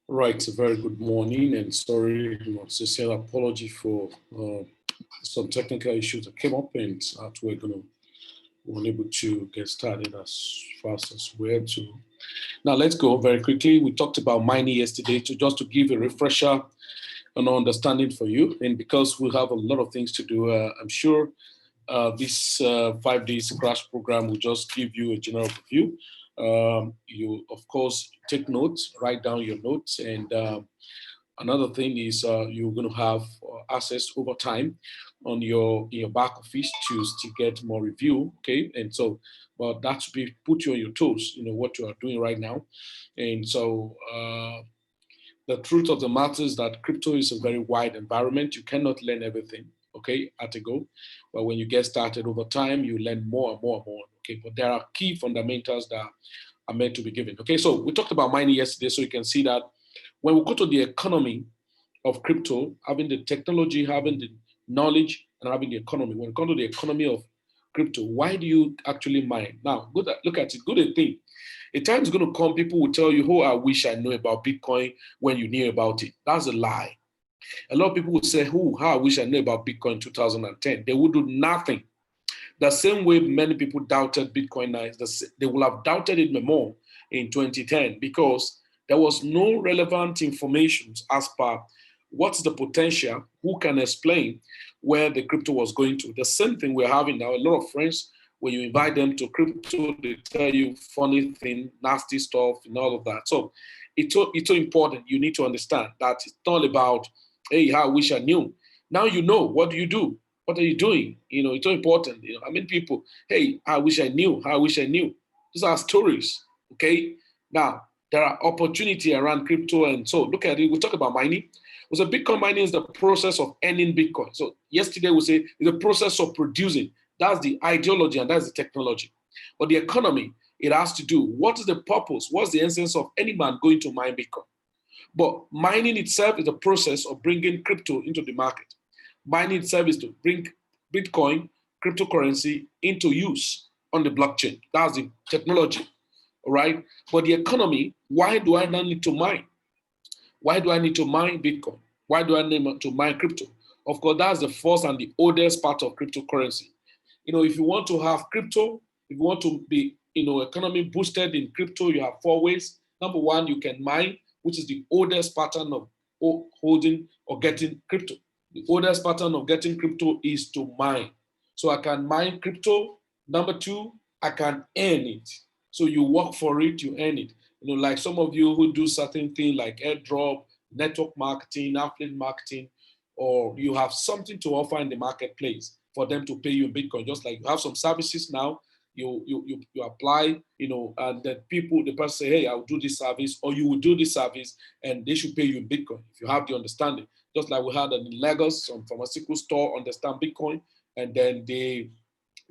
Right, a very good morning, and sorry, sincere apology for some technical issues that came up, and we're unable to get started as fast as we're to. Now let's go very quickly. We talked about mining yesterday, to just to give a refresher and understanding for you, and because we have a lot of things to do, I'm sure this 5 days crash program will just give you a general overview. You, of course, take notes, write down your notes, and another thing is you're going to have access over time on your in your back office to still get more review. Okay, and so, but that should be put you on your toes. You know what you are doing right now, and so. The truth of the matter is that crypto is a very wide environment. You cannot learn everything, okay, at a go. But when you get started over time, you learn more and more and more. Okay, but there are key fundamentals that are meant to be given. Okay, so we talked about mining yesterday, so you can see that when we go to the economy of crypto, having the technology, having the knowledge, and having the economy. When it comes to the economy of crypto, why do you actually mine? Now, look at it. Good thing. A time is going to come, people will tell you, oh, I wish I knew about Bitcoin when you knew about it. That's a lie. A lot of people will say, oh, how I wish I knew about Bitcoin in 2010. They would do nothing. The same way many people doubted Bitcoin now, they will have doubted it more in 2010 because there was no relevant information as per what's the potential, who can explain where the crypto was going to. The same thing we're having now. A lot of friends, when you invite them to crypto, they tell you funny thing, nasty stuff, and all of that. So it's so important. You need to understand that it's not about, hey, I wish I knew. Now you know. What do you do? What are you doing? You know, it's so important. You know, I mean, people, hey, I wish I knew. I wish I knew. These are stories. Okay. Now there are opportunity around crypto, and so look at it. We talk about mining. So Bitcoin mining is the process of earning Bitcoin. So yesterday we say it's the process of producing. That's the ideology and that's the technology. But the economy, it has to do. What is the purpose? What's the essence of any man going to mine Bitcoin? But mining itself is the process of bringing crypto into the market. Mining itself is to bring Bitcoin, cryptocurrency, into use on the blockchain. That's the technology, all right? But the economy, why do I not need to mine? Why do I need to mine Bitcoin? Why do I need to mine crypto? Of course, that's the first and the oldest part of cryptocurrency. You know, if you want to have crypto, if you want to be, economy boosted in crypto, you have four ways. Number one, you can mine, which is the oldest pattern of holding or getting crypto. The oldest pattern of getting crypto is to mine. So I can mine crypto. Number two, I can earn it. So you work for it, you earn it. You know, like some of you who do certain things like airdrop, network marketing, affiliate marketing, or you have something to offer in the marketplace for them to pay you in Bitcoin. Just like you have some services now, you apply, and then the person say, hey, I'll do this service, or you will do this service, and they should pay you in Bitcoin if you have the understanding. Just like we had in Lagos, some pharmaceutical store understand Bitcoin, and then they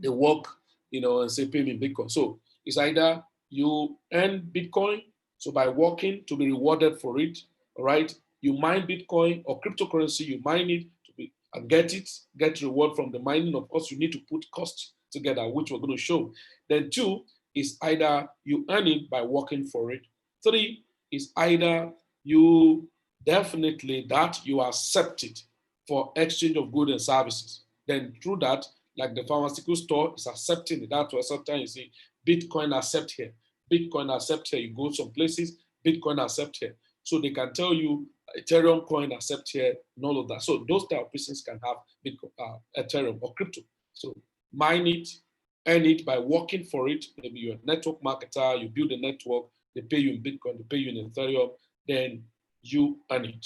work, and say pay me in Bitcoin. So it's either you earn Bitcoin, so by working to be rewarded for it, all right? You mine Bitcoin or cryptocurrency, you mine it to be and get reward from the mining. Of course, you need to put costs together, which we're going to show. Then two is either you earn it by working for it. Three is either you definitely that you accept it for exchange of goods and services. Then through that, like the pharmaceutical store is accepting it. That's why sometimes you see Bitcoin accept here, Bitcoin accept here. You go some places, Bitcoin accept here. So they can tell you Ethereum coin accept here and all of that. So those type of business can have Bitcoin, Ethereum or crypto. So mine it, earn it by working for it. Maybe you're a network marketer, you build a network, they pay you in Bitcoin, they pay you in Ethereum, then you earn it.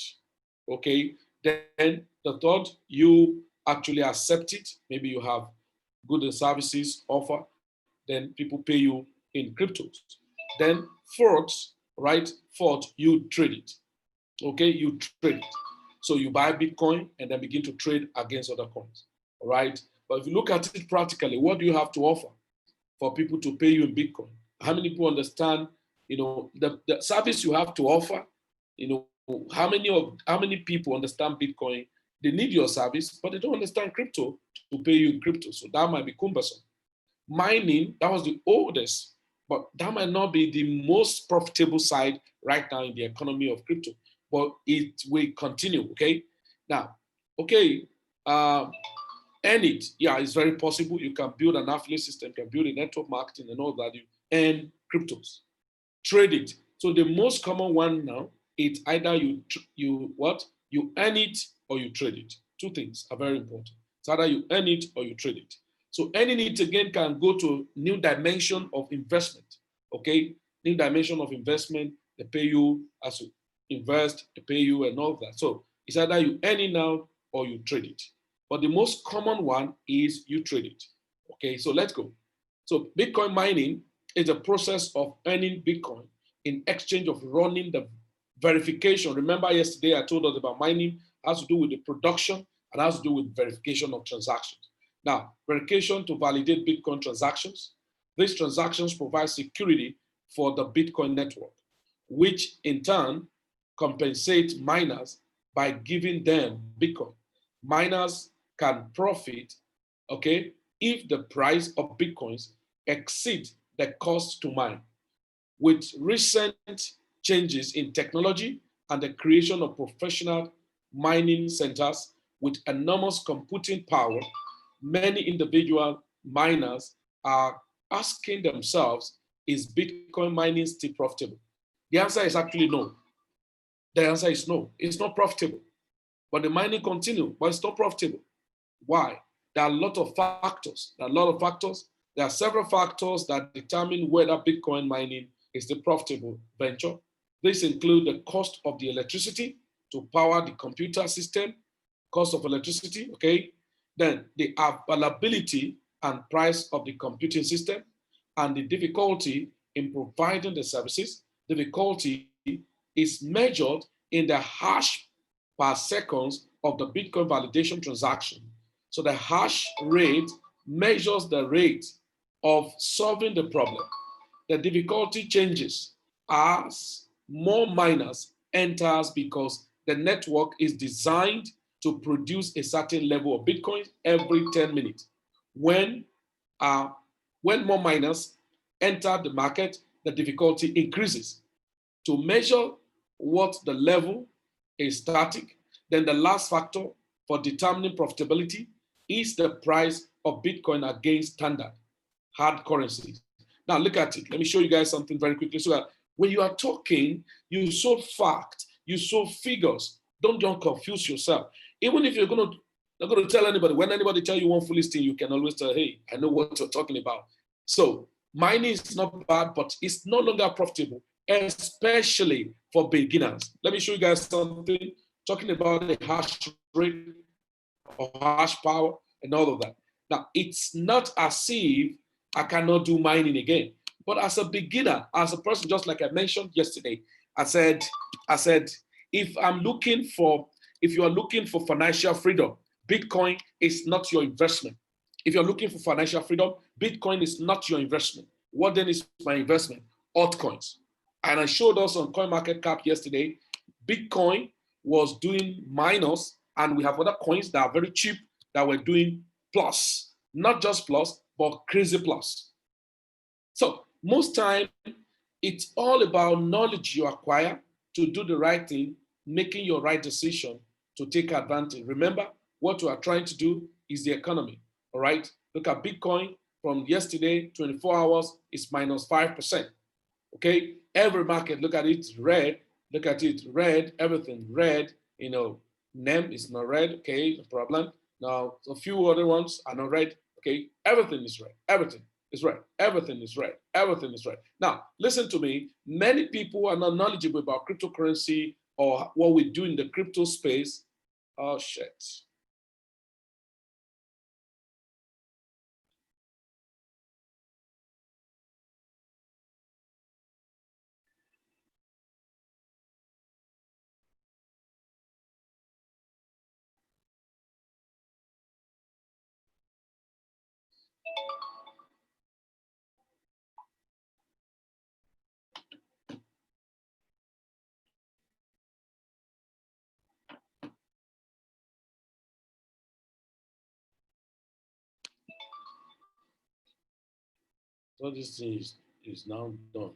Okay. Then the third, you actually accept it. Maybe you have goods and services offer, then people pay you in cryptos. Then fourth, right? Fourth, you trade it. Okay, you trade it. So you buy Bitcoin and then begin to trade against other coins. All right. But if you look at it practically, what do you have to offer for people to pay you in Bitcoin? How many people understand, the service you have to offer? How many people understand Bitcoin? They need your service, but they don't understand crypto to pay you in crypto. So that might be cumbersome. Mining, that was the oldest but that might not be the most profitable side right now in the economy of crypto, but it will continue, okay? Now, okay, earn it. Yeah, it's very possible. You can build an affiliate system, you can build a network marketing and all that. You earn cryptos, trade it. So the most common one now, it's either you earn it or you trade it. Two things are very important. It's either you earn it or you trade it. So earning it again can go to new dimension of investment. Okay, new dimension of investment. They pay you as you invest, they pay you and all that. So it's either you earn it now or you trade it. But the most common one is you trade it. Okay, so let's go. So Bitcoin mining is a process of earning Bitcoin in exchange of running the verification. Remember yesterday I told us about mining has to do with the production and has to do with verification of transactions. Now, verification to validate Bitcoin transactions. These transactions provide security for the Bitcoin network, which in turn compensates miners by giving them Bitcoin. Miners can profit, okay, if the price of Bitcoins exceeds the cost to mine. With recent changes in technology and the creation of professional mining centers with enormous computing power, many individual miners are asking themselves, is Bitcoin mining still profitable? The answer is actually no. The answer is no. It's not profitable. But the mining continues, but it's not profitable. Why? There are a lot of factors. There are a lot of factors. There are several factors that determine whether Bitcoin mining is the profitable venture. These include the cost of the electricity to power the computer system, cost of electricity, okay? Then the availability and price of the computing system and the difficulty in providing the services. Difficulty is measured in the hash per seconds of the Bitcoin validation transaction. So the hash rate measures the rate of solving the problem. The difficulty changes as more miners enters because the network is designed to produce a certain level of Bitcoin every 10 minutes. When, uh, when more miners enter the market, the difficulty increases. To measure what the level is static, then the last factor for determining profitability is the price of Bitcoin against standard hard currencies. Now look at it. Let me show you guys something very quickly so that when you are talking, you show fact, you show figures. Don't confuse yourself. Even if you're not going to tell anybody, when anybody tell you one foolish thing, you can always tell, hey, I know what you're talking about. So mining is not bad, but it's no longer profitable, especially for beginners. Let me show you guys something talking about the hash rate or hash power and all of that. Now, it's not as if I cannot do mining again. But as a beginner, as a person, just like I mentioned yesterday, I said, if you are looking for financial freedom, Bitcoin is not your investment. If you're looking for financial freedom, Bitcoin is not your investment. What then is my investment? Altcoins. And I showed us on CoinMarketCap yesterday, Bitcoin was doing minus, and we have other coins that are very cheap that were doing plus, not just plus, but crazy plus. So most time, it's all about knowledge you acquire to do the right thing, making your right decision to take advantage. Remember, what we are trying to do is the economy, all right? Look at Bitcoin from yesterday, 24 hours, it's minus 5%, okay? Every market, look at it, red, look at it, red, everything, red, NEM is not red, okay, no problem. Now, a few other ones are not red, okay? Everything is red, everything is red, everything is red, everything is red. Now, listen to me, many people are not knowledgeable about cryptocurrency or what we do in the crypto space. Oh, shit. All these things. is now done.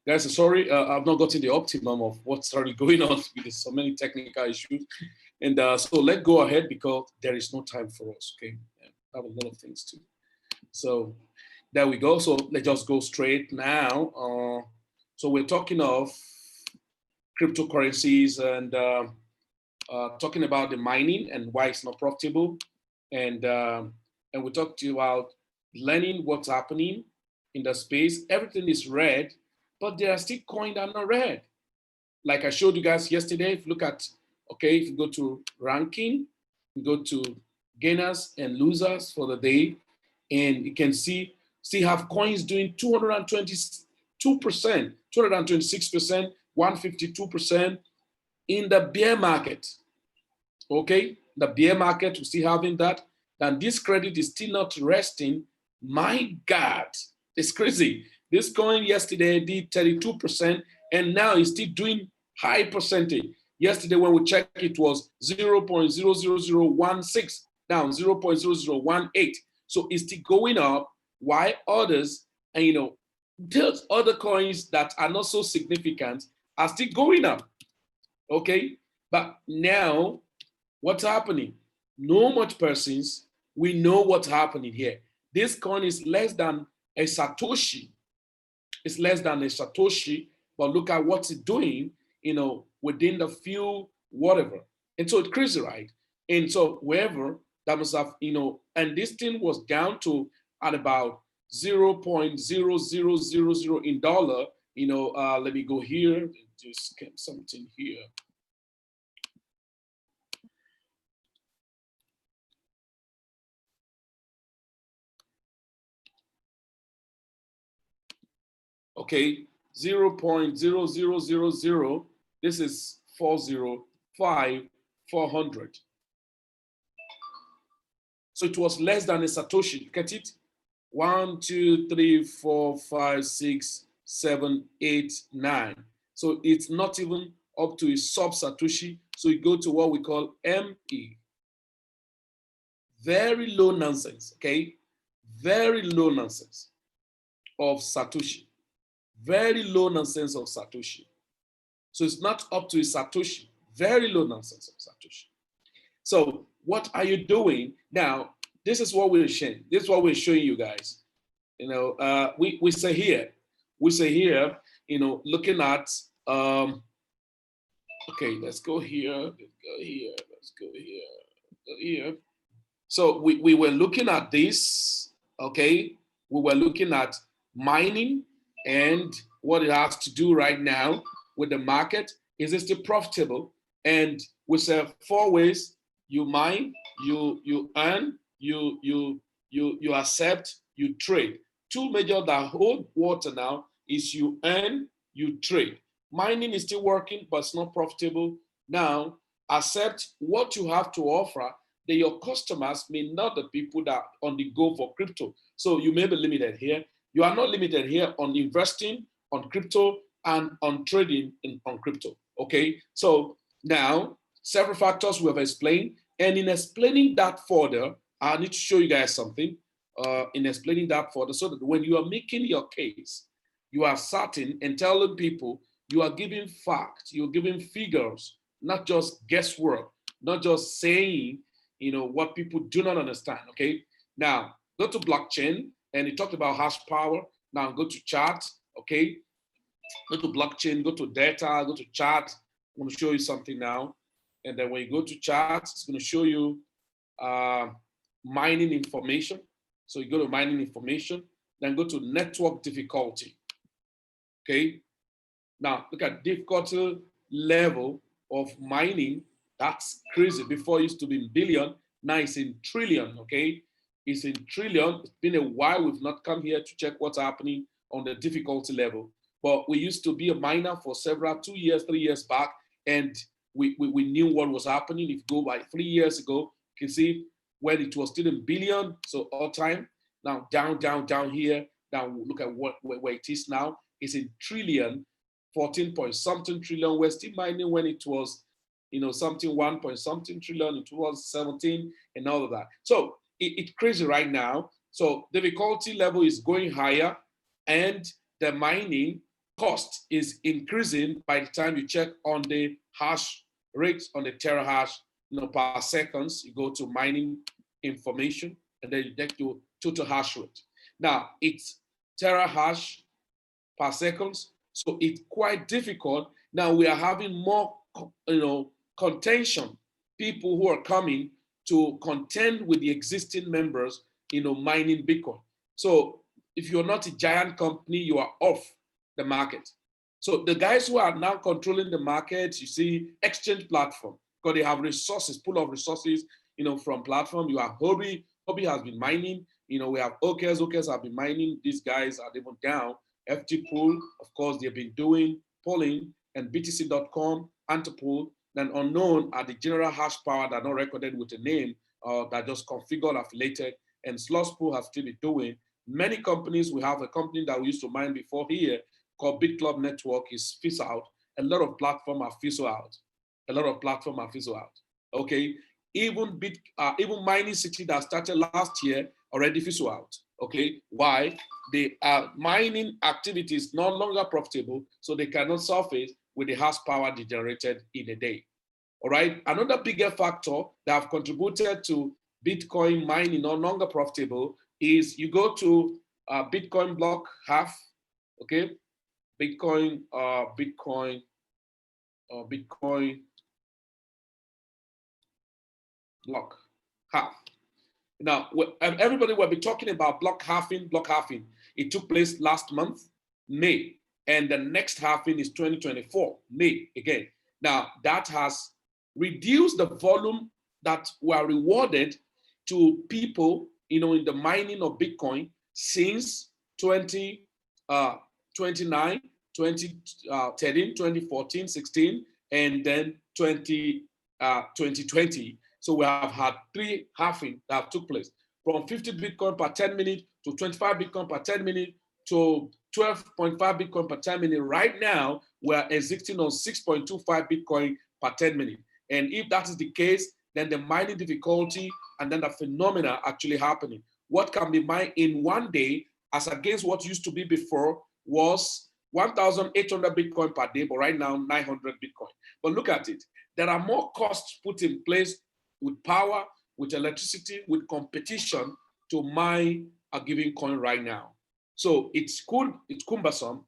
Guys, sorry, I've not gotten the optimum of what's started going on with so many technical issues. And so let's go ahead because there is no time for us, okay? I have a lot of things to. So there we go. So let's just go straight now. So we're talking of cryptocurrencies and talking about the mining and why it's not profitable. And we talked about learning what's happening in the space. Everything is red, but there are still coins that are not red. Like I showed you guys yesterday, if you look at, okay, if you go to ranking, you go to gainers and losers for the day, and you can see, still have coins doing 222%, 226%, 152% in the bear market. Okay, the bear market, we're still having that. And this credit is still not resting. My God, it's crazy. This coin yesterday did 32%, and now it's still doing high percentage. Yesterday, when we checked, it was 0.00016, down 0.0018. So it's still going up. Why others, and those other coins that are not so significant are still going up. Okay, but now what's happening? No much persons. We know what's happening here. This coin is less than a Satoshi. It's less than a Satoshi, but look at what's it doing, within the few whatever. And so it's crazy, right? And so wherever that must have, and this thing was down to at about 0.0000 in dollar. Let me go here, just get something here. Okay, 0.0000, this is 405, 400. So it was less than a Satoshi. Look at it. 1, 2, 3, 4, 5, 6, 7, 8, 9. So it's not even up to a sub Satoshi. So you go to what we call ME. Very low nonsense, okay? Very low nonsense of Satoshi. Very low nonsense of Satoshi. So it's not up to a Satoshi. Very low nonsense of Satoshi. So what are you doing now? This is what we're showing. This is what we're showing you guys. We say here, looking at okay, let's go here, let's go here. So we were looking at this, okay? We were looking at mining and what it has to do right now with the market. Is it still profitable? And we say 4 ways: you mine, you earn, you accept, you trade. 2 major that hold water now is you earn, you trade. Mining is still working, but it's not profitable. Now, accept what you have to offer, that your customers may not the people that are on the go for crypto. So you may be limited here. You are not limited here on investing on crypto and on trading on crypto. Okay, so now several factors we have explained, and in explaining that further, I need to show you guys something. In explaining that further, so that when you are making your case, you are certain and telling people, you are giving facts, you're giving figures, not just guesswork, not just saying, what people do not understand. Okay, now go to blockchain, and he talked about hash power. Now go to chart. Okay, go to blockchain, go to data, go to chart. I'm going to show you something now. And then when you go to chart, it's going to show you mining information. So you go to mining information, then go to network difficulty. Okay. Now look at difficulty level of mining. That's crazy. Before it used to be in billion, now it's in trillion. Okay. It's in trillion. It's been a while. We've not come here to check what's happening on the difficulty level. But we used to be a miner for 2 years, 3 years back, and we knew what was happening. If you go by 3 years ago, you can see when it was still in billion, so all time. Now down here, down, look at where it is now. It's in trillion, 14 point something trillion. We're still mining when it was, something 1 point something trillion, it was 17 and all of that. So it's crazy right now. So difficulty level is going higher, and the mining cost is increasing by the time you check on the hash rate, on the terahash, per seconds. You go to mining information, and then you get to total hash rate. Now it's terahash per seconds, so it's quite difficult. Now we are having more, contention, people who are coming to contend with the existing members, mining Bitcoin. So if you're not a giant company, you are off the market. So the guys who are now controlling the market, you see, exchange platform, because they have resources, pool of resources, from platform. You have Hobby has been mining. We have Okers have been mining. These guys are even down. FT Pool, of course, they've been doing polling, and BTC.com, Antipool, then unknown are the general hash power that are not recorded with a name, that just configured, affiliated, and Slosspool has still been doing. Many companies, we have a company that we used to mine before here called BitClub Network is fizzled out. A lot of platforms are fizzled out. Okay, even Mining City that started last year already fizzled out. Okay, why? The mining activities no longer profitable, so they cannot surface with the hash power they generated in a day. All right, another bigger factor that have contributed to Bitcoin mining no longer profitable is you go to Bitcoin block half, okay? Bitcoin block half. Now, everybody will be talking about block halving. It took place last month, May, and the next halving is 2024, May again. Now, that has reduced the volume that were rewarded to people, in the mining of Bitcoin since 2009, 2013, 2014, 16, and then 2020. So we have had 3 halving that took place from 50 Bitcoin per 10 minutes to 25 Bitcoin per 10 minutes to 12.5 Bitcoin per 10 minutes. Right now, we're exiting on 6.25 Bitcoin per 10 minutes. And if that is the case, then the mining difficulty and then the phenomena actually happening. What can be mined in one day as against what used to be before was 1,800 Bitcoin per day, but right now 900 Bitcoin. But look at it. There are more costs put in place with power, with electricity, with competition to mine a given coin right now. So it's cumbersome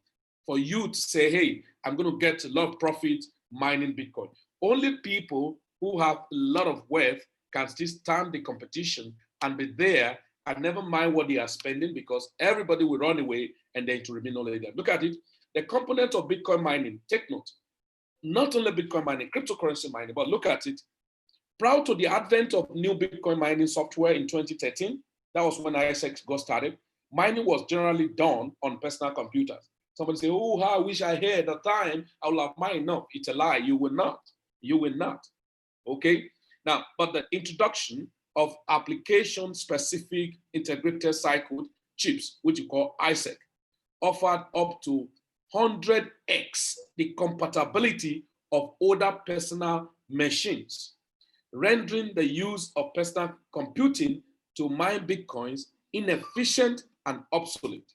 for you to say, hey, I'm going to get a lot of profit mining Bitcoin. Only people who have a lot of wealth can still stand the competition and be there and never mind what they are spending, because everybody will run away and then to remain only there. Look at it. The component of Bitcoin mining, take note, not only Bitcoin mining, cryptocurrency mining, but look at it. Prior to the advent of new Bitcoin mining software in 2013, that was when ISX got started, mining was generally done on personal computers. Somebody say, oh, I wish I had the time, I would have mined. No, it's a lie, you will not. You will not, okay? Now, but the introduction of application-specific integrated circuit chips, which you call ISEC, offered up to 100x the compatibility of older personal machines, rendering the use of personal computing to mine Bitcoins inefficient and obsolete.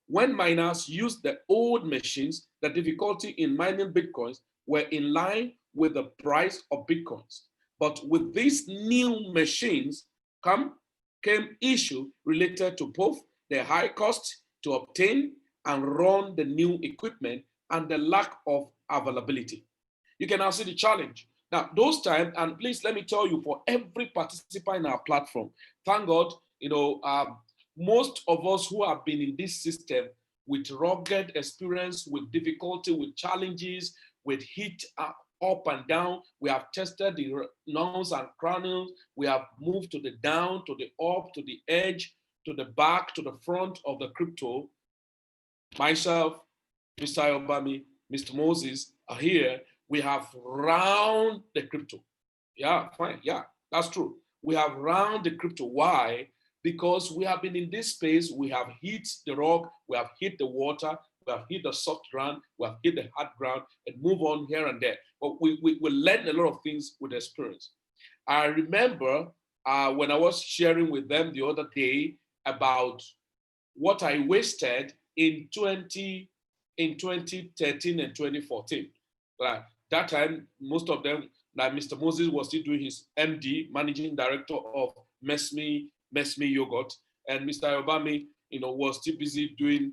When miners used the old machines, the difficulty in mining Bitcoins were in line with the price of Bitcoins. But with these new machines came issue related to both the high cost to obtain and run the new equipment and the lack of availability. You can now see the challenge. Now, those times, and please let me tell you, for every participant in our platform, thank God, most of us who have been in this system with rugged experience, with difficulty, with challenges, with heat up and down, we have tested the nose and crowns, we have moved to the down, to the up, to the edge, to the back, to the front of the crypto. Myself, Mr. Obami, Mr. Moses are here. We have round the crypto. Yeah, fine. Yeah, that's true. We have round the crypto. Why? Because we have been in this space. We have hit the rock. We have hit the water. We have hit the soft ground. We have hit the hard ground and move on here and there. But we learn a lot of things with experience. I remember when I was sharing with them the other day about what I wasted in in 2013 and 2014. Like that time, most of them, like Mr. Moses was still doing his MD, managing director of Mesme Yogurt, and Mr. Obame, was still busy doing,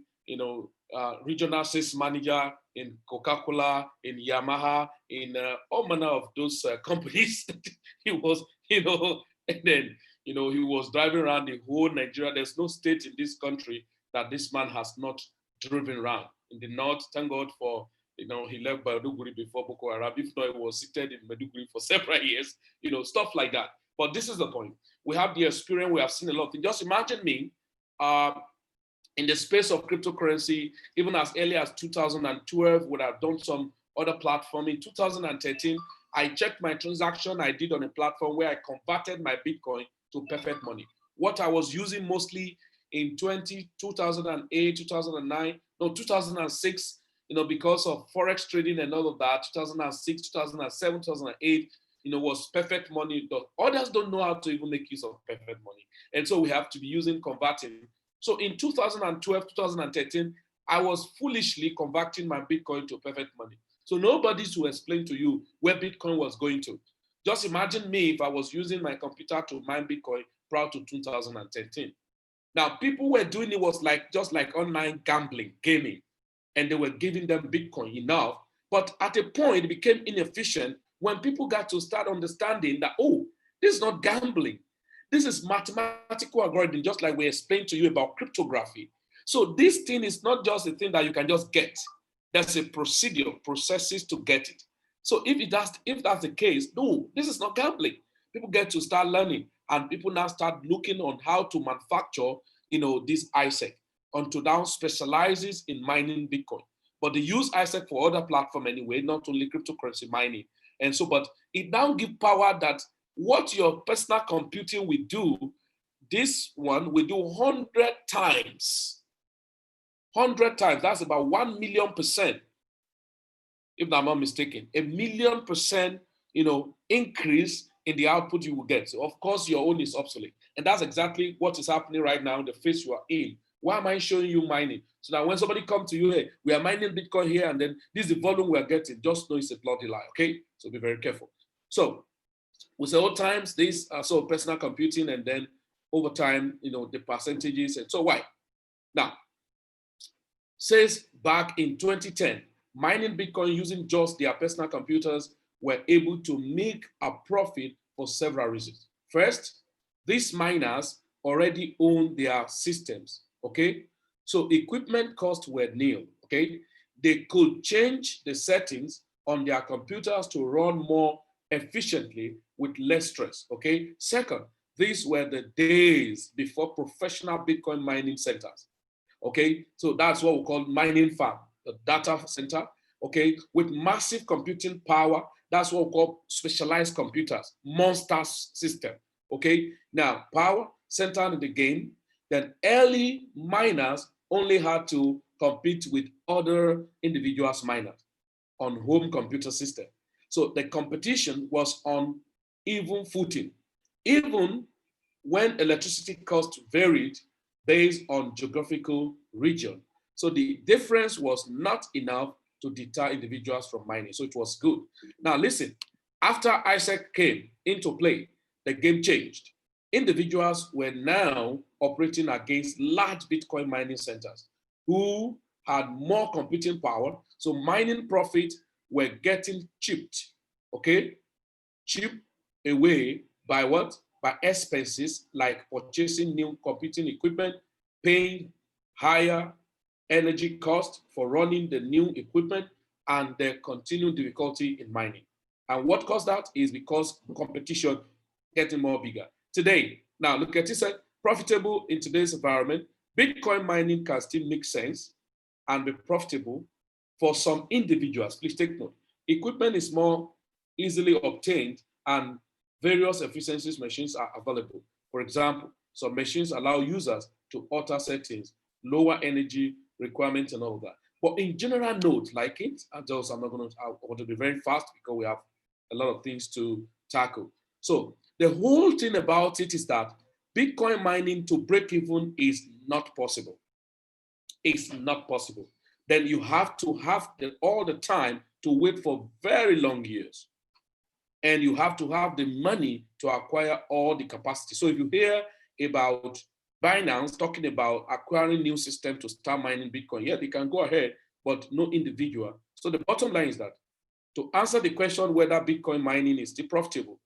regional sales manager in Coca-Cola, in Yamaha, in all manner of those companies. He was, and then, he was driving around the whole Nigeria. There's no state in this country that this man has not driven around. In the north, thank God for, he left Maiduguri before Boko Haram. If not, he was seated in Maiduguri for several years, stuff like that. But this is the point. We have the experience. We have seen a lot of things. Just imagine me in the space of cryptocurrency, even as early as 2012, would have done some other platform. In 2013, I checked my transaction I did on a platform where I converted my Bitcoin to perfect money. What I was using mostly in 2008, 2009, no, 2006, because of Forex trading and all of that, 2006, 2007, 2008, was perfect money. Others don't know how to even make use of perfect money. And so we have to be using converting. So in 2012, 2013, I was foolishly converting my Bitcoin to perfect money. So nobody to explain to you where Bitcoin was going to. Just imagine me if I was using my computer to mine Bitcoin prior to 2013. Now, people were doing it was just like online gambling, gaming, and they were giving them Bitcoin enough. But at a point, it became inefficient when people got to start understanding that, oh, this is not gambling. This is mathematical algorithm, just like we explained to you about cryptography. So this thing is not just a thing that you can just get. There's a procedure, processes to get it. So if that's the case, no, this is not gambling. People get to start learning, and people now start looking on how to manufacture, this ISEC. Until now specializes in mining Bitcoin. But they use ISEC for other platform anyway, not only cryptocurrency mining. And so, but it now gives power that what your personal computing will do, this one will do 100 times. 100 times, that's about 1,000,000%. If I'm not mistaken, 1,000,000%, increase in the output you will get. So of course, your own is obsolete. And that's exactly what is happening right now in the phase you are in. Why am I showing you mining? So that when somebody comes to you, hey, we are mining Bitcoin here, and then this is the volume we are getting, just know it's a bloody lie, okay? So be very careful. So we say old times, these are so personal computing, and then over time, the percentages, and so why? Now, says back in 2010, mining Bitcoin using just their personal computers were able to make a profit for several reasons. First, these miners already own their systems, okay? So equipment costs were nil, okay? They could change the settings on their computers to run more efficiently with less stress, okay? Second, these were the days before professional Bitcoin mining centers, okay? So that's what we call mining farm, the data center, okay? With massive computing power, that's what we call specialized computers, monster system, okay? Now, power centered in the game, then early miners only had to compete with other individuals miners on home computer system. So the competition was on even footing, even when electricity costs varied based on geographical region. So the difference was not enough to deter individuals from mining. So it was good. Now listen, after ISEC came into play, the game changed. Individuals were now operating against large Bitcoin mining centers who had more computing power. So mining profits were getting chipped, okay? Chipped away by what? By expenses like purchasing new computing equipment, paying higher energy costs for running the new equipment, and the continued difficulty in mining. And what caused that is because competition getting more bigger. Today, now look at this, profitable in today's environment, Bitcoin mining can still make sense and be profitable for some individuals. Please take note. Equipment is more easily obtained and various efficiencies machines are available. For example, some machines allow users to alter settings, lower energy requirements and all of that. But in general note, like it, I want to be very fast because we have a lot of things to tackle. So the whole thing about it is that Bitcoin mining to break even is not possible. It's not possible. then you have to have all the time to wait for very long years. And you have to have the money to acquire all the capacity. So if you hear about Binance talking about acquiring new system to start mining Bitcoin, yeah, they can go ahead, but no individual. So the bottom line is that to answer the question whether Bitcoin mining is still profitable,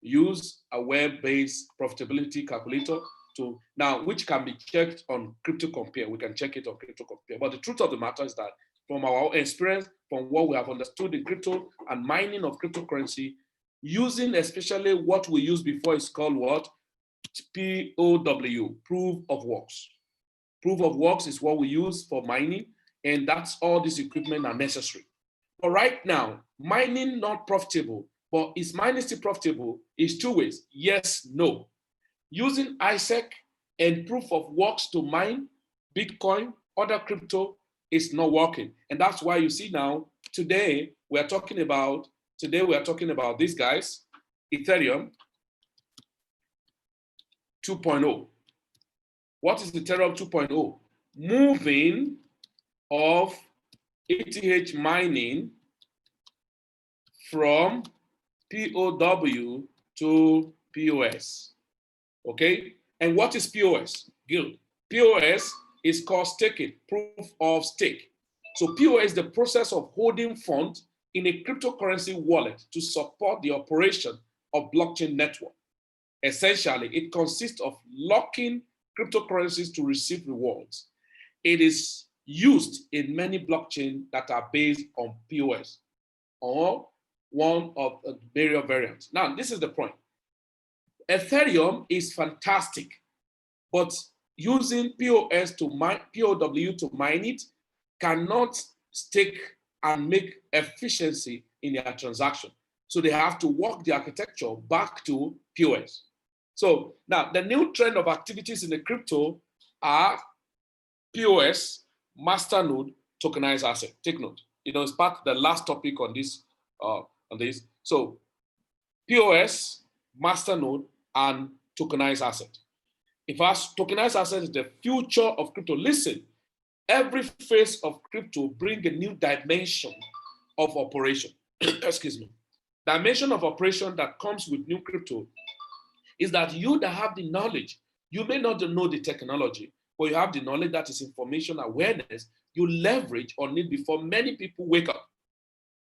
use a web-based profitability calculator to now, which can be checked on Crypto Compare. We can check it on Crypto Compare. But the truth of the matter is that from our experience, from what we have understood in crypto and mining of cryptocurrency, using especially what we used before is called what? POW, proof of works. Proof of works is what we use for mining, and that's all this equipment are necessary. But right now, mining not profitable, but is mining still profitable? Is two ways, yes, no. Using ISEC and proof of works to mine Bitcoin, other crypto is not working. And that's why you see now, today we are talking about these guys, Ethereum 2.0. What is Ethereum 2.0? Moving of ETH mining from POW to POS. Okay? And what is POS? Good. POS is called staking, proof of stake. So POS is the process of holding funds in a cryptocurrency wallet to support the operation of blockchain network. Essentially, it consists of locking cryptocurrencies to receive rewards. It is used in many blockchains that are based on POS or one of various variants. Now, this is the point. Ethereum is fantastic, but using POS to mine, POW to mine it cannot stake and make efficiency in their transaction. So they have to work the architecture back to POS. So now the new trend of activities in the crypto are POS, masternode, tokenized asset. Take note. It's part of the last topic on this. So POS, masternode, and tokenized asset. In fact, tokenized asset is the future of crypto. Listen, every phase of crypto brings a new dimension of operation. Excuse me. Dimension of operation that comes with new crypto is that you that have the knowledge, you may not know the technology, but you have the knowledge, that is information awareness, you leverage on it before many people wake up.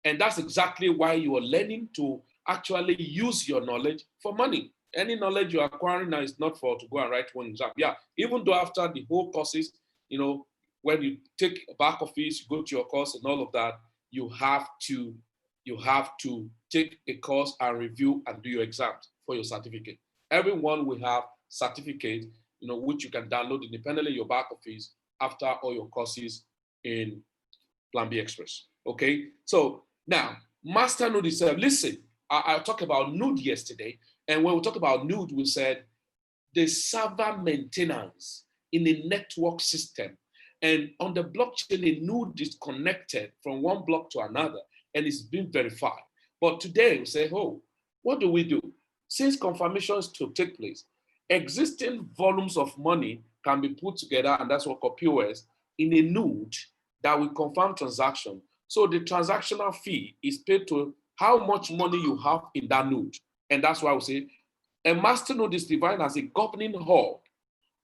And that's exactly why you are learning to actually use your knowledge for money. Any knowledge you're acquiring now is not for to go and write one exam. Yeah, even though after the whole courses, when you take a back office, you go to your course and all of that, you have to take a course and review and do your exams for your certificate. Everyone will have certificate, which you can download independently your back office after all your courses in Planb Express. Okay, so now masternode itself. Listen, I talked about node yesterday, and when we talk about node, we said the server maintenance in a network system. And on the blockchain, a node is connected from one block to another, and it's been verified. But today we say, oh, what do we do? Since confirmations to take place, existing volumes of money can be put together, and that's what called POS, in a node that will confirm transaction. So the transactional fee is paid to how much money you have in that node. And that's why we say a masternode is defined as a governing hub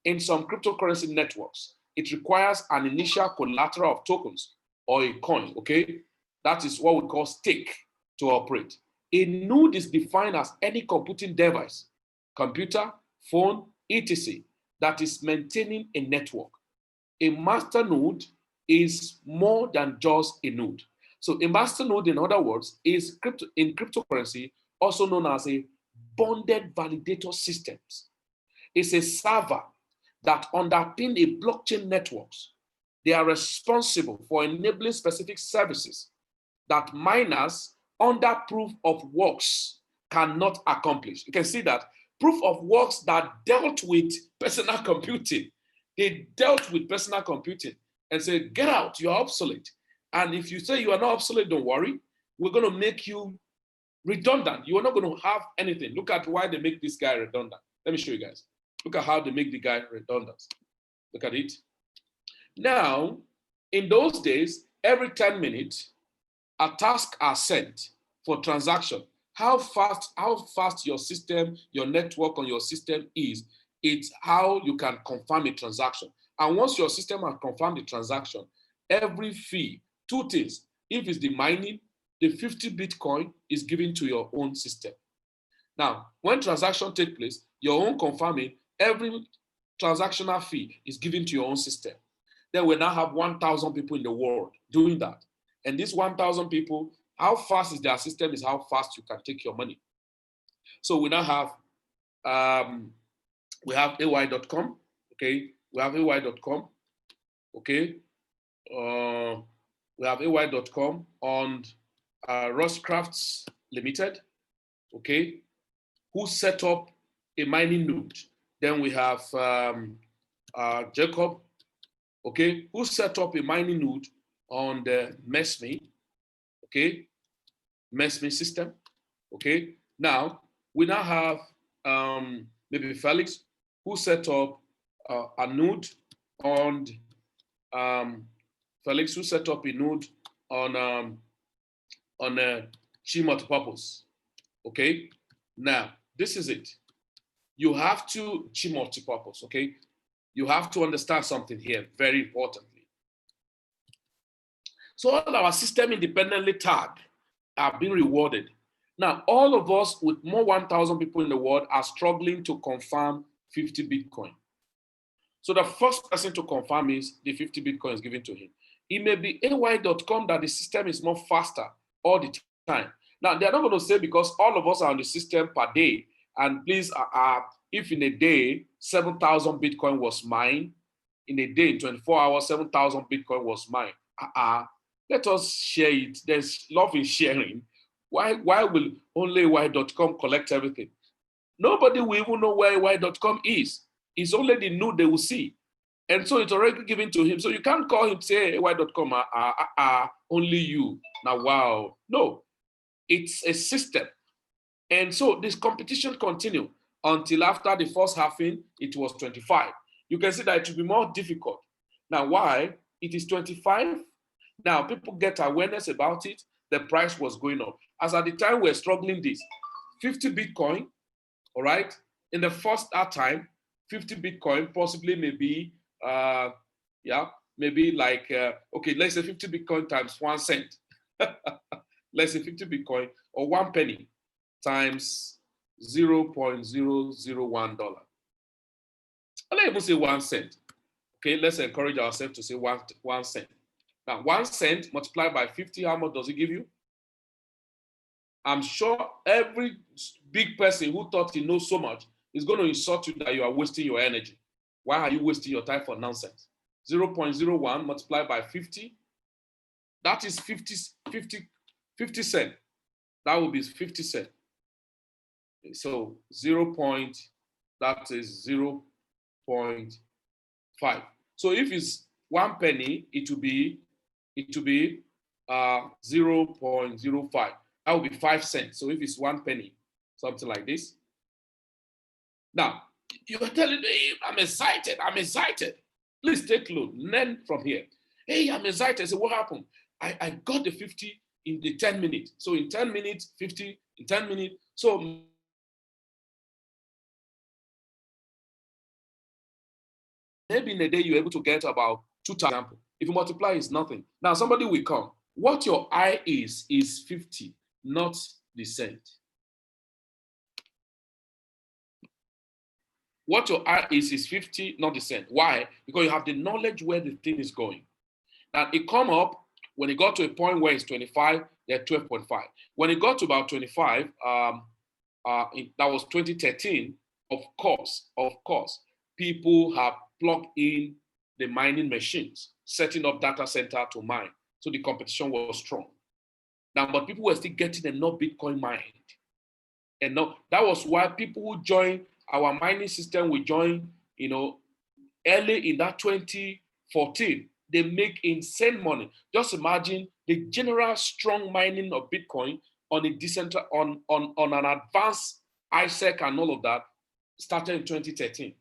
in some cryptocurrency networks. It requires an initial collateral of tokens or a coin, okay? That is what we call stake to operate. A node is defined as any computing device, computer, phone, etc., that is maintaining a network. A masternode is more than just a node. So a masternode, in other words, is in cryptocurrency also known as a bonded validator systems. It's a server that underpin a blockchain networks. They are responsible for enabling specific services that miners under proof of works cannot accomplish. You can see that proof of works that dealt with personal computing. They dealt with personal computing and said, get out, you're obsolete. And if you say you are not obsolete, don't worry. We're going to make you redundant. You are not going to have anything. Look at why they make this guy redundant. Let me show you guys. Look at how they make the guy redundant. Look at it. Now, In those days, every 10 minutes, a task are sent for transaction. How fast your system, your network on your system is, it's how you can confirm a transaction. And once your system has confirmed the transaction, every fee, two things. If it's the mining, the 50 Bitcoin is given to your own system. Now, when transaction take place, your own confirming, every transactional fee is given to your own system. Then we now have 1,000 people in the world doing that. And these 1,000 people, how fast is their system is how fast you can take your money. So we now have ay.com, okay? We have ay.com, okay? We have ay.com on Roscrafts Limited, okay? Who set up a mining node. Then we have Jacob, okay? Who set up a mining node on the MESME, okay? MESME system, okay? Now, we now have maybe Felix, who set up a node on, Felix, who set up a node on Chi multipurpose, okay? Now, this is it. You have to Chi multipurpose, okay? You have to understand something here, very importantly. So all our system independently tagged are being rewarded. Now, all of us with more 1,000 people in the world are struggling to confirm 50 Bitcoin. So the first person to confirm is the 50 Bitcoin is given to him. It may be ay.com that the system is more faster all the time. Now, they're not going to say because all of us are on the system per day. And please, if in a day, 7,000 Bitcoin was mined, in a day, in 24 hours, 7,000 Bitcoin was mined. Let us share it. There's love in sharing. Why will only ay.com collect everything? Nobody will even know where ay.com is. It's only the node they will see. And so it's already given to him. So you can't call him, say, ay.com, only you. Now, wow. No, it's a system. And so this competition continued until after the first halving, it was 25. You can see that it will be more difficult. Now, why? It is 25. Now, people get awareness about it. The price was going up. As at the time we're struggling this, 50 Bitcoin, all right? In the first time, 50 Bitcoin possibly maybe, maybe like, okay, let's say 50 Bitcoin times 1 cent. Let's say 50 Bitcoin or 1 penny times $0.001. Let's even say 1 cent. Okay, let's encourage ourselves to say 1 cent. Now, 1 cent multiplied by 50, how much does it give you? I'm sure every big person who thought he knows so much is going to insult you that you are wasting your energy. Why are you wasting your time for nonsense? 0.01 multiplied by 50, that is 50 cents. That would be 50 cents. So that is 0.5. So if it's 1 penny, it will be 0.05. That would be 5 cents. So if it's 1 penny, something like this. Now, you are telling me, I'm excited. Please take a look. Learn from here. Hey, I'm excited. So what happened? I got the 50 in the 10 minutes. So in 10 minutes, 50 in 10 minutes. So maybe in a day, you're able to get about 2,000. If you multiply, it's nothing. Now, somebody will come. What your I is 50, not the cent. What your I is 50, not the cent. Why? Because you have the knowledge where the thing is going. Now, it come up, when it got to a point where it's 25, they're 12.5. When it got to about 25, that was 2013, of course, people have plugged in the mining machines, setting up data center to mine. So the competition was strong. Now, but people were still getting enough Bitcoin mined. And now, that was why people who joined our mining system, we joined, early in that 2014, they make insane money. Just imagine the general strong mining of Bitcoin on a on an advanced ISEC and all of that started in 2013.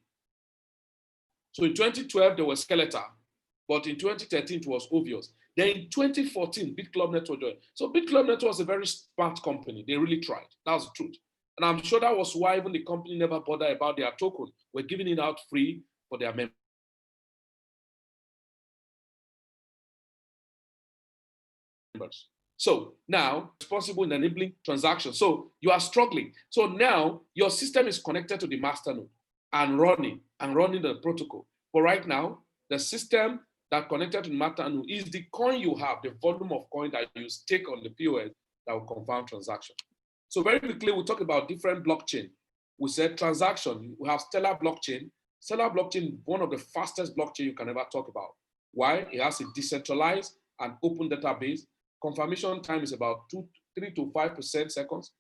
So in 2012, there was Skeleton. But in 2013, it was obvious. Then in 2014, BitClub Network joined. So BitClub Network was a very smart company. They really tried. That's the truth. And I'm sure that was why even the company never bothered about their token. We're giving it out free for their members. So now, responsible in enabling transactions. So you are struggling. So now your system is connected to the master node and running the protocol. But right now, the system that connected to the master node is the coin you have, the volume of coin that you stake on the POS that will confirm transaction. So very quickly, we'll talk about different blockchain. We said transaction. We have Stellar blockchain. Stellar blockchain, one of the fastest blockchain you can ever talk about. Why? It has a decentralized and open database. Confirmation time is about 3 to 5% seconds,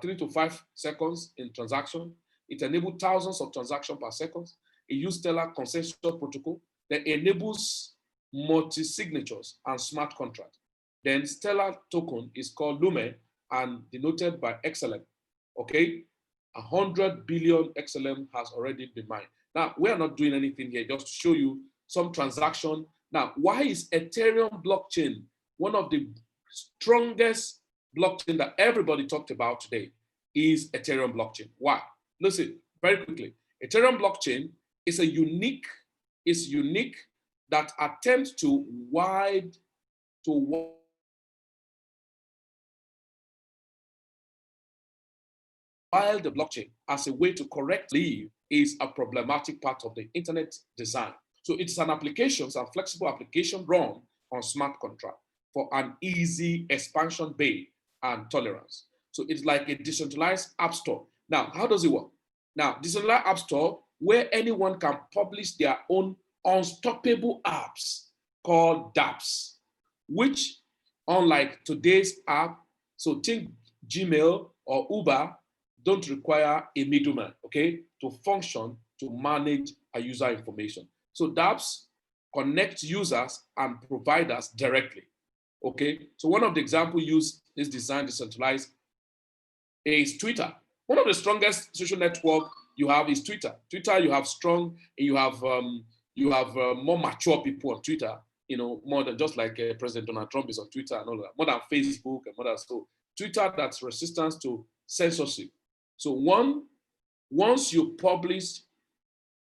3 to 5 seconds in transaction. It enables thousands of transactions per second. It uses Stellar consensus protocol that enables multi-signatures and smart contracts. Then Stellar token is called Lumen and denoted by XLM. Okay, 100 billion XLM has already been mined. Now, we are not doing anything here, just to show you some transaction. Now, why is Ethereum blockchain one of the strongest blockchain that everybody talked about today? Is Ethereum blockchain. Why? Listen, very quickly. Ethereum blockchain is unique that attempts to wide while the blockchain as a way to correctly is a problematic part of the internet design. So it's an application, it's a flexible application run on smart contract for an easy expansion bay and tolerance. So it's like a decentralized app store. Now, how does it work? Now, decentralized app store where anyone can publish their own unstoppable apps called dApps, which unlike today's app, so think Gmail or Uber, don't require a middleman, okay, to function, to manage a user information. So dApps connect users and providers directly, okay? So one of the examples used is design decentralized is Twitter. One of the strongest social network you have is Twitter. Twitter, you have strong, you have more mature people on Twitter, you know, more than just like President Donald Trump is on Twitter and all that, more than Facebook and more than so. Twitter, that's resistance to censorship. So once you publish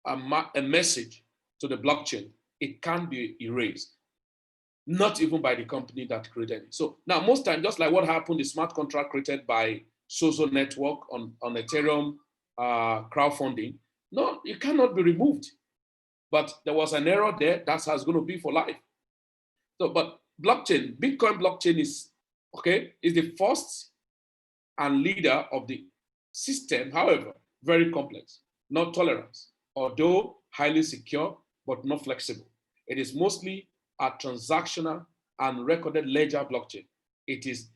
a message to the blockchain, it can't be erased, not even by the company that created it. So now most times, just like what happened, the smart contract created by Sozo Network on Ethereum crowdfunding, no, it cannot be removed. But there was an error there, that's how it's going to be for life. So, but blockchain, Bitcoin blockchain is the first and leader of the system, however, very complex, not tolerance, although highly secure, but not flexible. It is mostly a transactional and recorded ledger blockchain. It is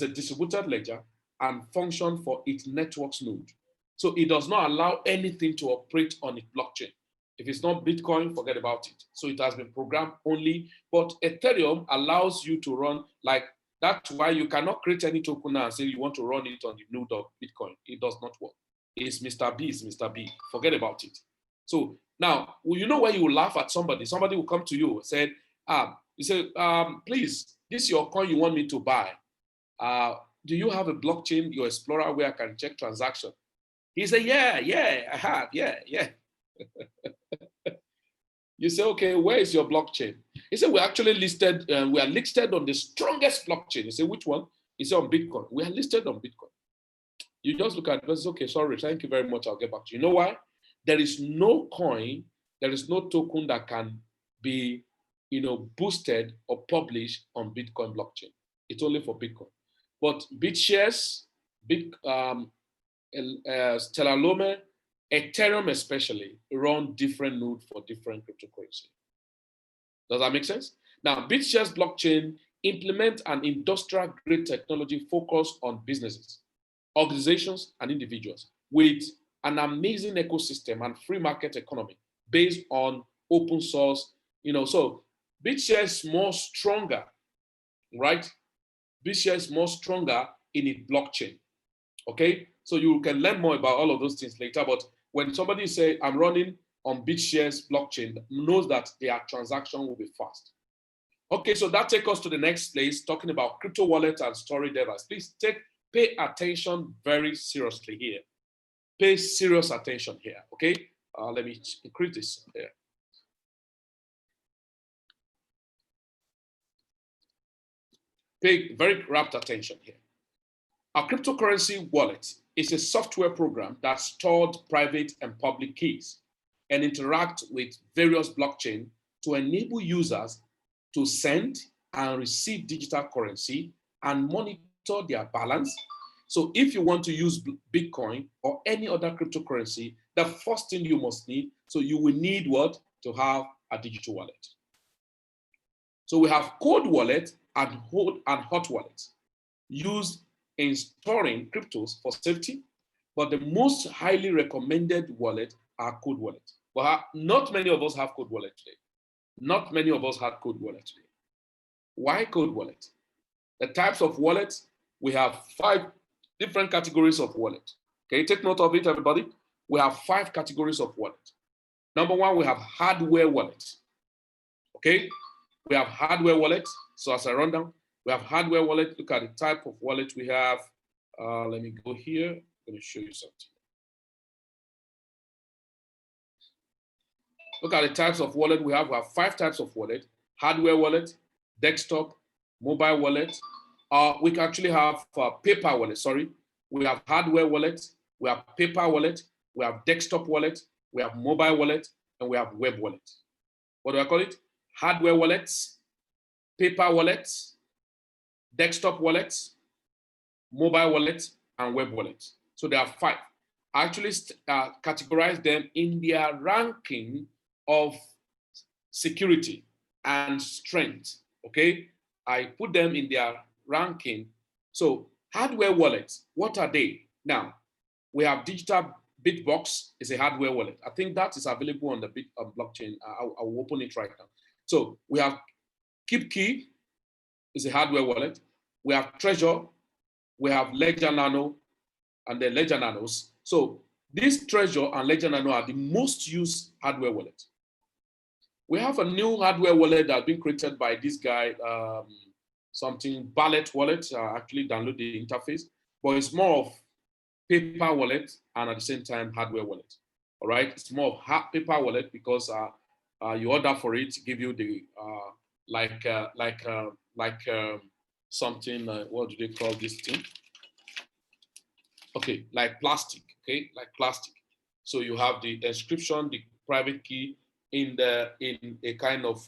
a distributed ledger and function for its network's node. So it does not allow anything to operate on its blockchain. If it's not Bitcoin, forget about it. So it has been programmed only, but Ethereum allows you to run like, that's why you cannot create any token now and say you want to run it on the node of Bitcoin. It does not work. It's Mr. B, it's Mr. B. Forget about it. So now, you know where you will laugh at somebody. Somebody will come to you and say, please, this is your coin you want me to buy. Do you have a blockchain, your Explorer, where I can check transaction? He said, yeah, I have, yeah. You say, okay, where is your blockchain? He said, we're actually listed, we are listed on the strongest blockchain. You say, which one? He said, on Bitcoin. We are listed on Bitcoin. You just look at it and say, okay, sorry, thank you very much, I'll get back to you. You know why? There is no coin, there is no token that can be, boosted or published on Bitcoin blockchain. It's only for Bitcoin. But BitShares, Stellar Lumen, Ethereum especially, run different nodes for different cryptocurrency. Does that make sense? Now, BitShares blockchain implement an industrial-grade technology focused on businesses, organizations, and individuals with an amazing ecosystem and free market economy based on open source. So BitShares is more stronger, right? BitShares is more stronger in its blockchain. Okay, so you can learn more about all of those things later. But when somebody say, I'm running on BitShares blockchain knows that their transaction will be fast. Okay, so that takes us to the next place, talking about crypto wallet and storage device. Please pay attention very seriously here. Pay serious attention here, okay? Let me increase this here. Pay very rapt attention here. A cryptocurrency wallet is a software program that stores private and public keys and interact with various blockchain to enable users to send and receive digital currency and monitor their balance. So if you want to use Bitcoin or any other cryptocurrency, the first thing you must need, so you will need what? To have a digital wallet. So we have cold wallet and hot wallet used in storing cryptos for safety, but the most highly recommended wallet are cold wallet. But not many of us have cold wallet today. Not many of us have cold wallet today. Why cold wallet? The types of wallets, we have 5 different categories of wallet. Okay, take note of it, everybody. We have 5 categories of wallet. Number 1, we have hardware wallet. Okay, we have hardware wallet. So as I run down, we have hardware wallet. Look at the type of wallet we have. Let me go here. I'm going to show you something. Look at the types of wallet we have. We have 5 types of wallet: hardware wallet, desktop, mobile wallet. We can actually have paper wallet. Sorry, we have hardware wallet, we have paper wallet, we have desktop wallet, we have mobile wallet, and we have web wallet. What do I call it? Hardware wallets, paper wallets, desktop wallets, mobile wallet, and web wallet. So there are 5. I actually categorize them in their ranking of security and strength. Okay, I put them in their ranking. So hardware wallets, what are they? Now, we have digital Bitbox is a hardware wallet. I think that is available on the blockchain. I'll open it right now. So we have KeepKey is a hardware wallet. We have Treasure, we have Ledger Nano, and the Ledger Nanos. So this Treasure and Ledger Nano are the most used hardware wallet. We have a new hardware wallet that's been created by this guy, something Ballet wallet. Actually download the interface, but it's more of paper wallet and at the same time hardware wallet. All right, it's more of paper wallet because you order for it, give you the something. What do they call this thing? Okay, like plastic. Okay, like plastic. So you have the inscription, the private key in a kind of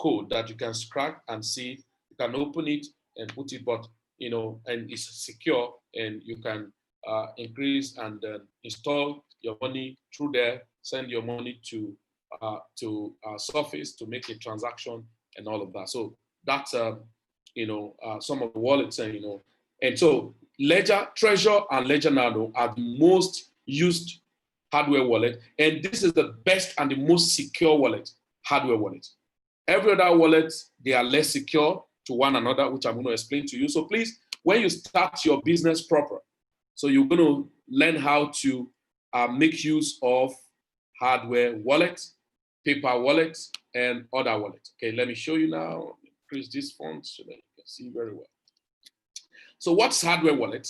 code that you can crack and see. You can open it and put it, but and it's secure, and you can increase and install your money through there, send your money to Surface to make a transaction and all of that. So that's some of the wallets, and so Ledger, Treasure, and Ledger Nano are the most used hardware wallet, and this is the best and the most secure wallet, hardware wallet. Every other wallet, they are less secure to one another, which I'm going to explain to you. So please, when you start your business proper, so you're going to learn how to make use of hardware wallets, paper wallets, and other wallets. Okay, let me show you now. Increase this font so that you can see very well. So what's hardware wallet?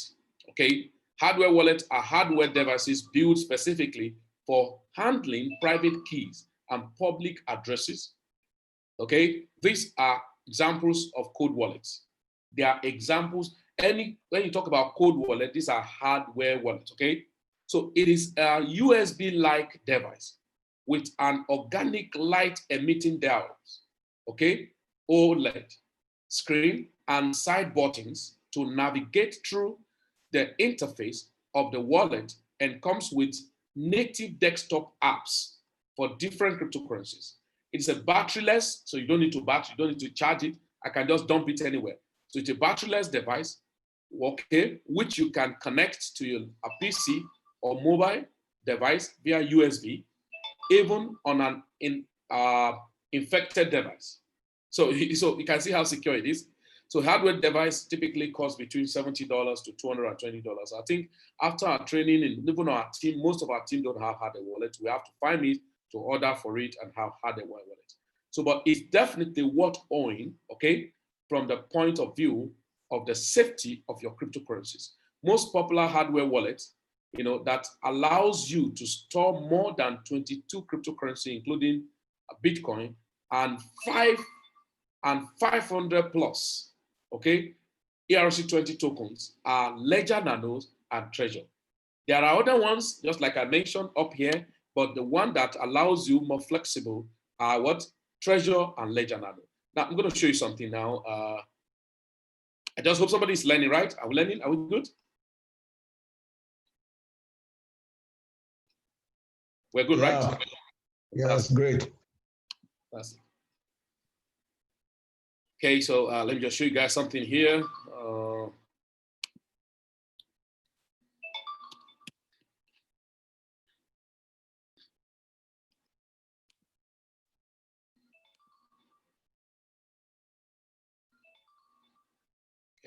Okay, hardware wallets are hardware devices built specifically for handling private keys and public addresses. Okay, these are examples of cold wallets. They are examples. When you talk about cold wallet, these are hardware wallets. Okay, so it is a USB-like device with an organic light emitting diodes. Okay, OLED screen and side buttons to navigate through the interface of the wallet, and comes with native desktop apps for different cryptocurrencies. It's a batteryless, so you don't need to charge it. I can just dump it anywhere. So it's a batteryless device, okay, which you can connect to a PC or mobile device via USB, even on an infected device. So you can see how secure it is. So hardware device typically costs between $70 to $220. I think after our training, and even our team, most of our team don't have hardware wallet. We have to find it to order for it and have hardware wallet. So, but it's definitely worth owning, okay, from the point of view of the safety of your cryptocurrencies. Most popular hardware wallets, that allows you to store more than 22 cryptocurrency, including Bitcoin, and 500 plus, okay, ERC20 tokens are Ledger Nanos and Treasure. There are other ones, just like I mentioned up here, but the one that allows you more flexible are what? Treasure and Ledger Nano. Now, I'm going to show you something now. I just hope somebody's learning, right? Are we learning? Are we good? We're good, yeah. right? Yeah, that's great. That's it. Okay, so let me just show you guys something here.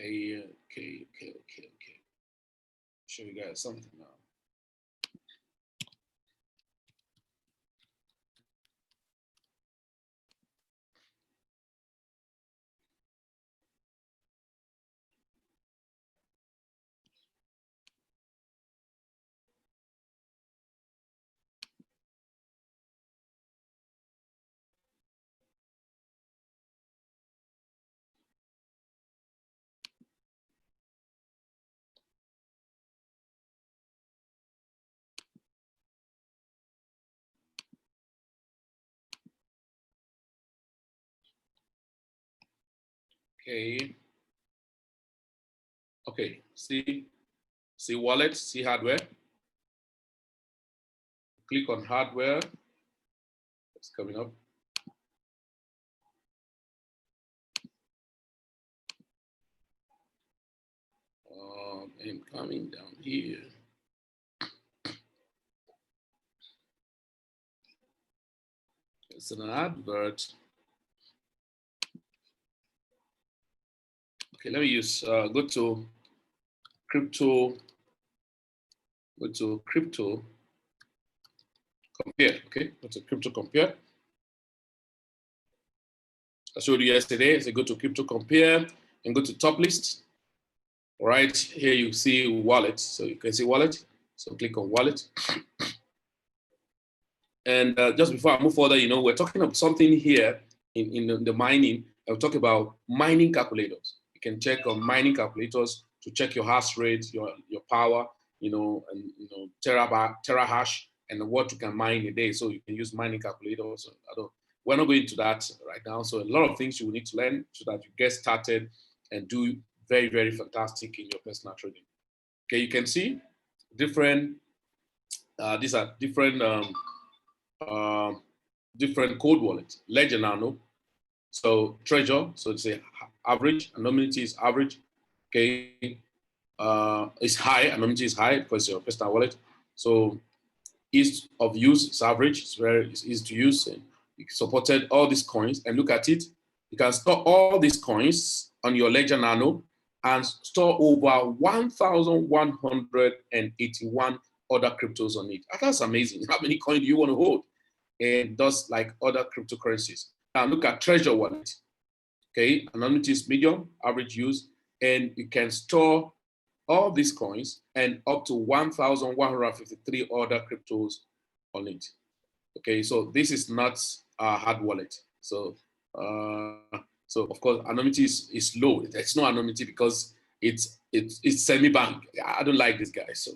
Okay. Show you guys something now. Okay, see wallet, see hardware. Click on hardware. It's coming up. And coming down here. It's an advert. Okay, let me use, go to crypto compare, okay? Go to crypto compare. I showed you yesterday, so go to crypto compare and go to top list. All right, here you see wallet. So you can see wallet. So click on wallet. And just before I move further, we're talking about something here in the mining. I'll talk about mining calculators. You can check on mining calculators to check your hash rate, your power, and terahash, and what you can mine a day. So you can use mining calculators. We're not going into that right now. So a lot of things you will need to learn so that you get started and do very, very fantastic in your personal trading. Okay, you can see different. These are different. Different code wallets. Ledger Nano, so Treasure, so it's a average, anonymity is average. Okay, it's high, anonymity is high because your personal wallet. So ease of use is average. It's easy to use. And it supported all these coins. And look at it. You can store all these coins on your Ledger Nano and store over 1,181 other cryptos on it. That's amazing. How many coins do you want to hold? And does like other cryptocurrencies. Now look at Treasure Wallet. Okay, anonymity is medium, average use, and you can store all these coins and up to 1,153 other cryptos on it. Okay, so this is not a hard wallet. So of course anonymity is low. It's no anonymity because it's semi-bank. I don't like these guys. So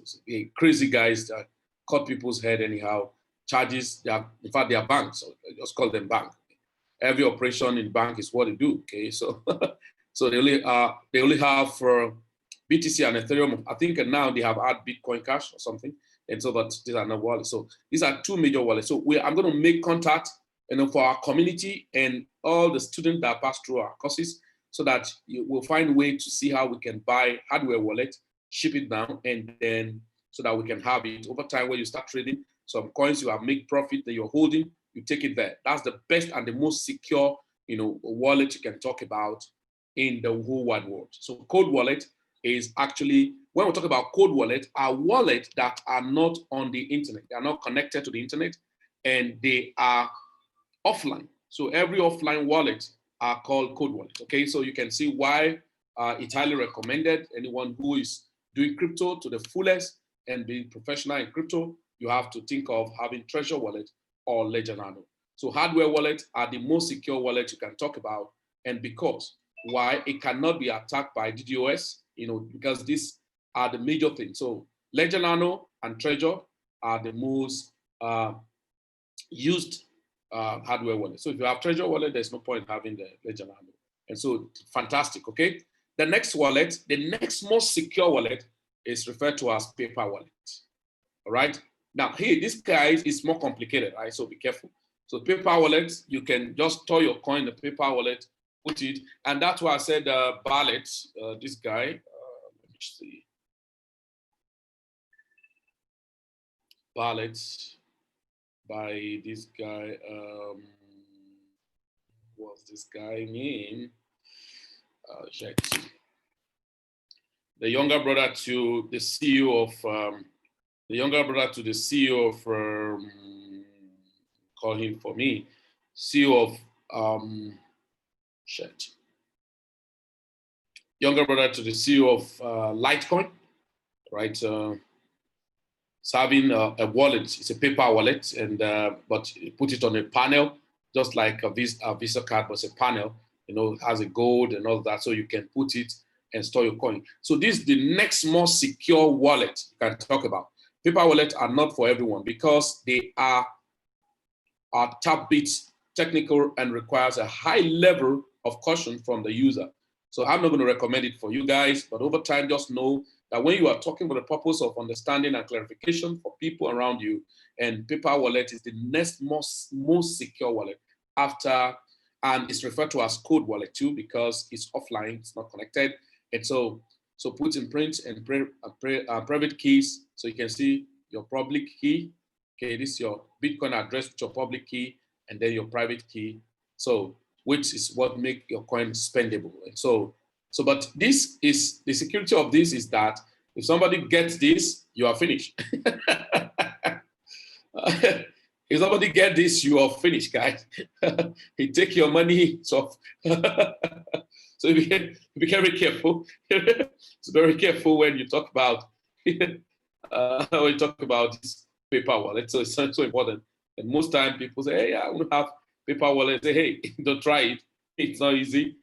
crazy guys that cut people's head anyhow. Charges, in fact, they are banks, so I just call them bank. Every operation in bank is what they do. Okay, so so they only have for BTC and Ethereum. I think now they have add Bitcoin Cash or something, and so but these are not wallets. So these are two major wallets. So I'm going to make contact, for our community and all the students that pass through our courses, so that we'll find a way to see how we can buy hardware wallet, ship it down, and then so that we can have it over time when you start trading. Some coins you have make profit that you're holding, you take it there. That's the best and the most secure, wallet you can talk about in the whole wide world. So cold wallet is actually, when we talk about cold wallet, are wallets that are not on the internet. They are not connected to the internet and they are offline. So every offline wallet are called cold wallet. Okay, so you can see why it's highly recommended. Anyone who is doing crypto to the fullest and being professional in crypto, you have to think of having Treasure Wallet or Ledger Nano. So hardware wallets are the most secure wallet you can talk about, and because why it cannot be attacked by DDoS, because these are the major things. So Ledger Nano and Treasure are the most used hardware wallet. So if you have Treasure Wallet, there's no point having the Ledger Nano. And so fantastic, okay? The next wallet, the next most secure wallet is referred to as paper wallet, all right? Now, here, this guy is more complicated, right? So be careful. So paper wallet, you can just store your coin in the paper wallet, put it, and that's why I said Ballet, this guy, let me see. Ballet by this guy, what's this guy name? The younger brother to the CEO of, call him for me, CEO of, younger brother to the CEO of Litecoin, right? It's having a wallet. It's a paper wallet, and but you put it on a panel, just like a Visa card, but it's a panel. It has a gold and all that, so you can put it and store your coin. So this is the next most secure wallet you can talk about. Paper wallets are not for everyone because they are tap bit technical and requires a high level of caution from the user. So I'm not going to recommend it for you guys, but over time, just know that when you are talking for the purpose of understanding and clarification for people around you, and paper wallet is the next most secure wallet after, and it's referred to as cold wallet too because it's offline, it's not connected. And so put in print and private keys, so you can see your public key. Okay, this is your Bitcoin address with your public key and then your private key. So, which is what make your coin spendable. And but this is the security of this is that if somebody gets this, you are finished. If somebody get this, you are finished, guys. He take your money. So, so be very careful. So very careful when you talk about this paper wallet. So it's so important. And most time people say, "Hey, I want to have paper wallet." Say, "Hey, don't try it. It's not easy.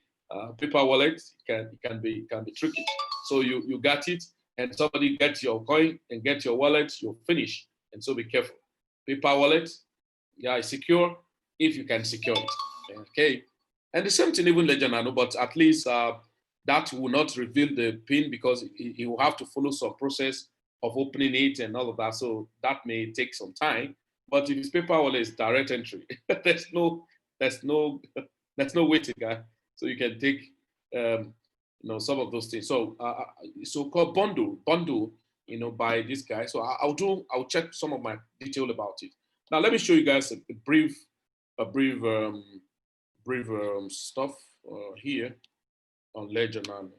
Paper wallet can be tricky." So you got it, and somebody gets your coin and get your wallet, you're finished. And so be careful. Paper wallet, yeah, it's secure if you can secure it. Okay. And the same thing even Ledger Nano, but at least that will not reveal the PIN because he will have to follow some process of opening it and all of that. So that may take some time. But if it's paper wallet, it's direct entry. there's no waiting, guy. So you can take some of those things. So so-called bundle, by this guy. So I'll check some of my detail about it. Now let me show you guys a brief stuff here on Ledger Nano.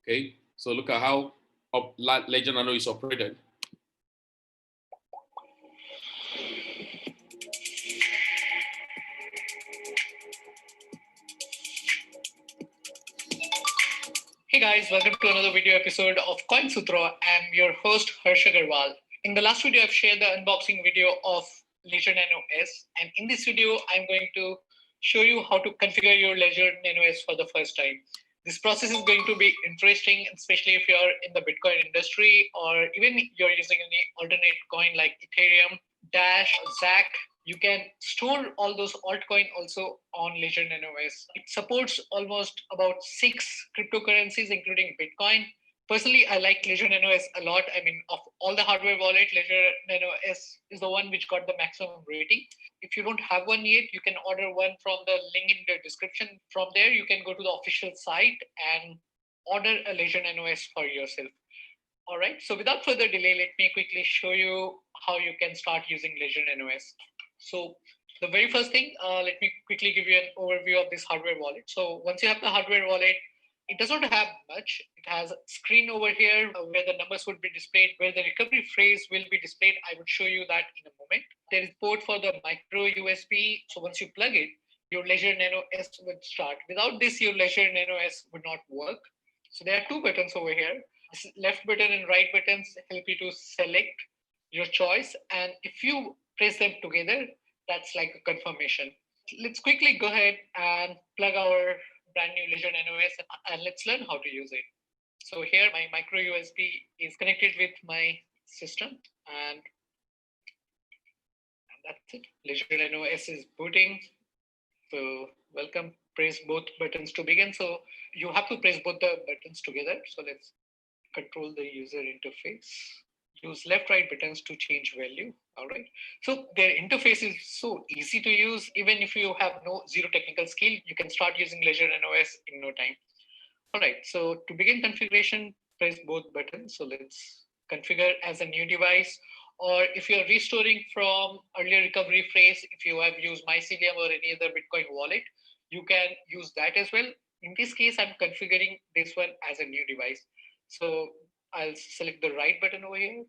Okay, so look at how Ledger Nano is operated. Hey guys, welcome to another video episode of Coin Sutra. I'm your host Harsh Agarwal. In the last video, I've shared the unboxing video of Ledger Nano S, and in this video, I'm going to show you how to configure your Ledger Nano S for the first time. This process is going to be interesting, especially if you're in the Bitcoin industry or even you're using any alternate coin like Ethereum, Dash, ZAC. You can store all those altcoin also on Ledger Nano S. It supports almost about 6 cryptocurrencies, including Bitcoin. Personally, I like Ledger Nano S a lot. I mean, of all the hardware wallet, Ledger Nano S is the one which got the maximum rating. If you don't have one yet, you can order one from the link in the description. From there, you can go to the official site and order a Ledger NOS for yourself. All right, so without further delay, let me quickly show you how you can start using Ledger NOS. So the very first thing, let me quickly give you an overview of this hardware wallet. So once you have the hardware wallet, it does not have much. It has a screen over here where the numbers would be displayed, where the recovery phrase will be displayed. I would show you that in a moment. There is port for the micro USB. So once you plug it, your Ledger Nano S would start. Without this, your Ledger Nano S would not work. So there are two buttons over here. Left button and right buttons help you to select your choice. And if you press them together, that's like a confirmation. Let's quickly go ahead and plug our brand new Ledger NOS and let's learn how to use it. So here my micro USB is connected with my system and that's it. Ledger NOS is booting. So welcome, press both buttons to begin. So you have to press both the buttons together. So let's control the user interface. Use left right buttons to change value. All right. So their interface is so easy to use. Even if you have no zero technical skill, you can start using Ledger NOS in no time. All right. So to begin configuration, press both buttons. So let's configure as a new device. Or if you're restoring from earlier recovery phrase, if you have used mycelium or any other Bitcoin wallet, you can use that as well. In this case, I'm configuring this one as a new device. So I'll select the right button over here,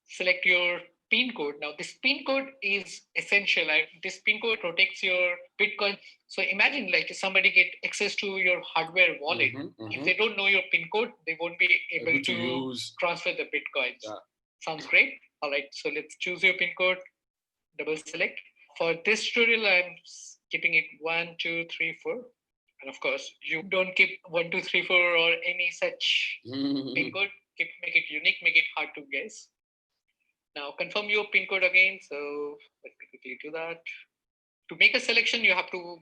select your PIN code. Now this PIN code is essential. This PIN code protects your Bitcoin. So imagine like if somebody get access to your hardware wallet. If they don't know your PIN code, they won't be able to transfer the Bitcoins. Yeah. Sounds great. All right, so let's choose your PIN code, double select. For this tutorial, I'm keeping it 1, 2, 3, 4. And of course, you don't keep 1, 2, 3, 4 or any such PIN code. Make it unique, make it hard to guess. Now confirm your PIN code again. So let me quickly do that. To make a selection, you have to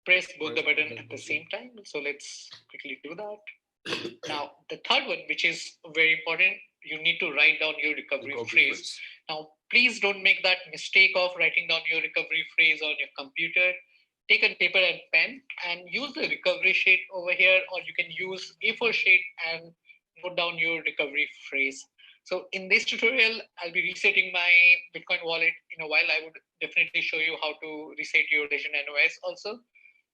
press both the button at the same time. So let's quickly do that. Now the third one, which is very important, you need to write down your recovery phrase. Now please don't make that mistake of writing down your recovery phrase on your computer. Take a paper and pen and use the recovery sheet over here, or you can use A4 sheet and note down your recovery phrase. So in this tutorial, I'll be resetting my Bitcoin wallet in a while. I would definitely show you how to reset your Ledger NOS also.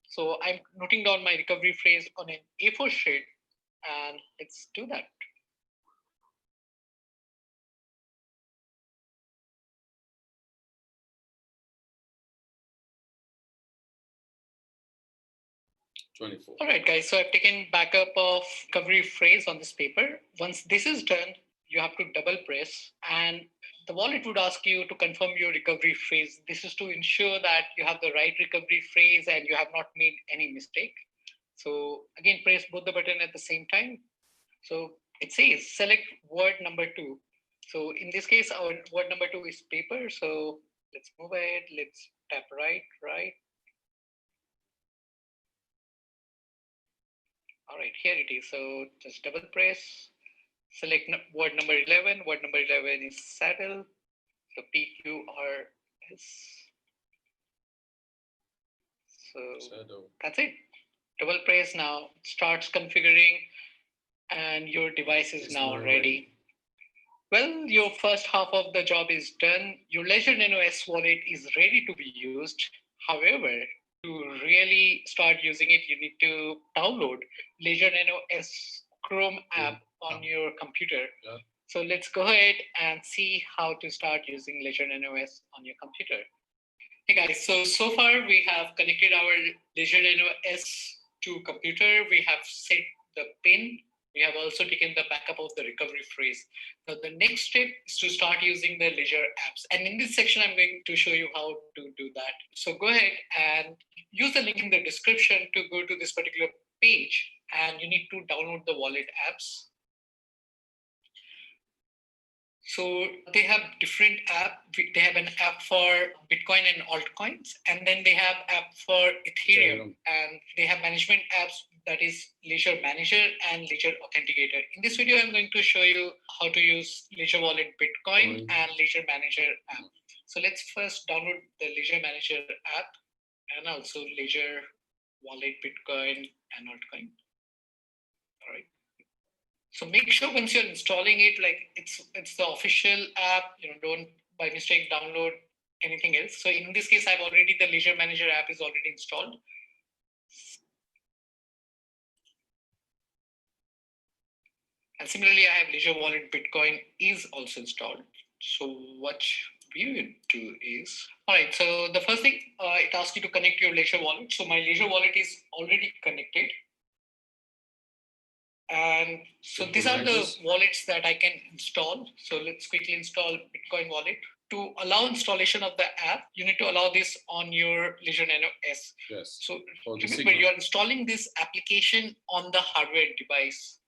So I'm noting down my recovery phrase on an A4 sheet and let's do that. All right, guys. So I've taken backup of recovery phrase on this paper. Once this is done, you have to double press and the wallet would ask you to confirm your recovery phrase. This is to ensure that you have the right recovery phrase and you have not made any mistake. So again, press both the button at the same time. So it says select word number 2. So in this case, our word number 2 is paper. So let's move ahead. Let's tap right. All right, here it is. So just double press, select word number 11. Word number 11 is saddle. So PQRS. So saddle. That's it. Double press now, it starts configuring and your device is now ready. Well, your first half of the job is done. Your Ledger Nano S wallet is ready to be used. However, to really start using it, you need to download Ledger Nano S Chrome app on your computer. Yeah. So let's go ahead and see how to start using Ledger Nano S on your computer. Hey guys, so far we have connected our Ledger Nano S to computer. We have set the pin. We have also taken the backup of the recovery phrase. Now the next step is to start using the Ledger apps. And in this section, I'm going to show you how to do that. So go ahead and use the link in the description to go to this particular page. And you need to download the wallet apps. So they have different app. They have an app for Bitcoin and altcoins, and then they have app for Ethereum, and they have management apps that is Ledger Manager and Ledger Authenticator. In this video, I'm going to show you how to use Ledger Wallet Bitcoin and Ledger Manager app. So let's first download the Ledger Manager app and also Ledger Wallet Bitcoin and altcoin. All So make sure once you're installing it, like it's the official app, don't by mistake download anything else. So in this case, I've already, the Leisure Manager app is already installed. And similarly, I have Leisure Wallet Bitcoin is also installed. So what we would do is, all right, so the first thing, it asks you to connect your Leisure Wallet. So my Leisure Wallet is already connected. And so these are the wallets that I can install. So let's quickly install Bitcoin wallet. To allow installation of the app, you need to allow this on your Leisure Nano S. Yes. So remember, you're installing this application on the hardware device.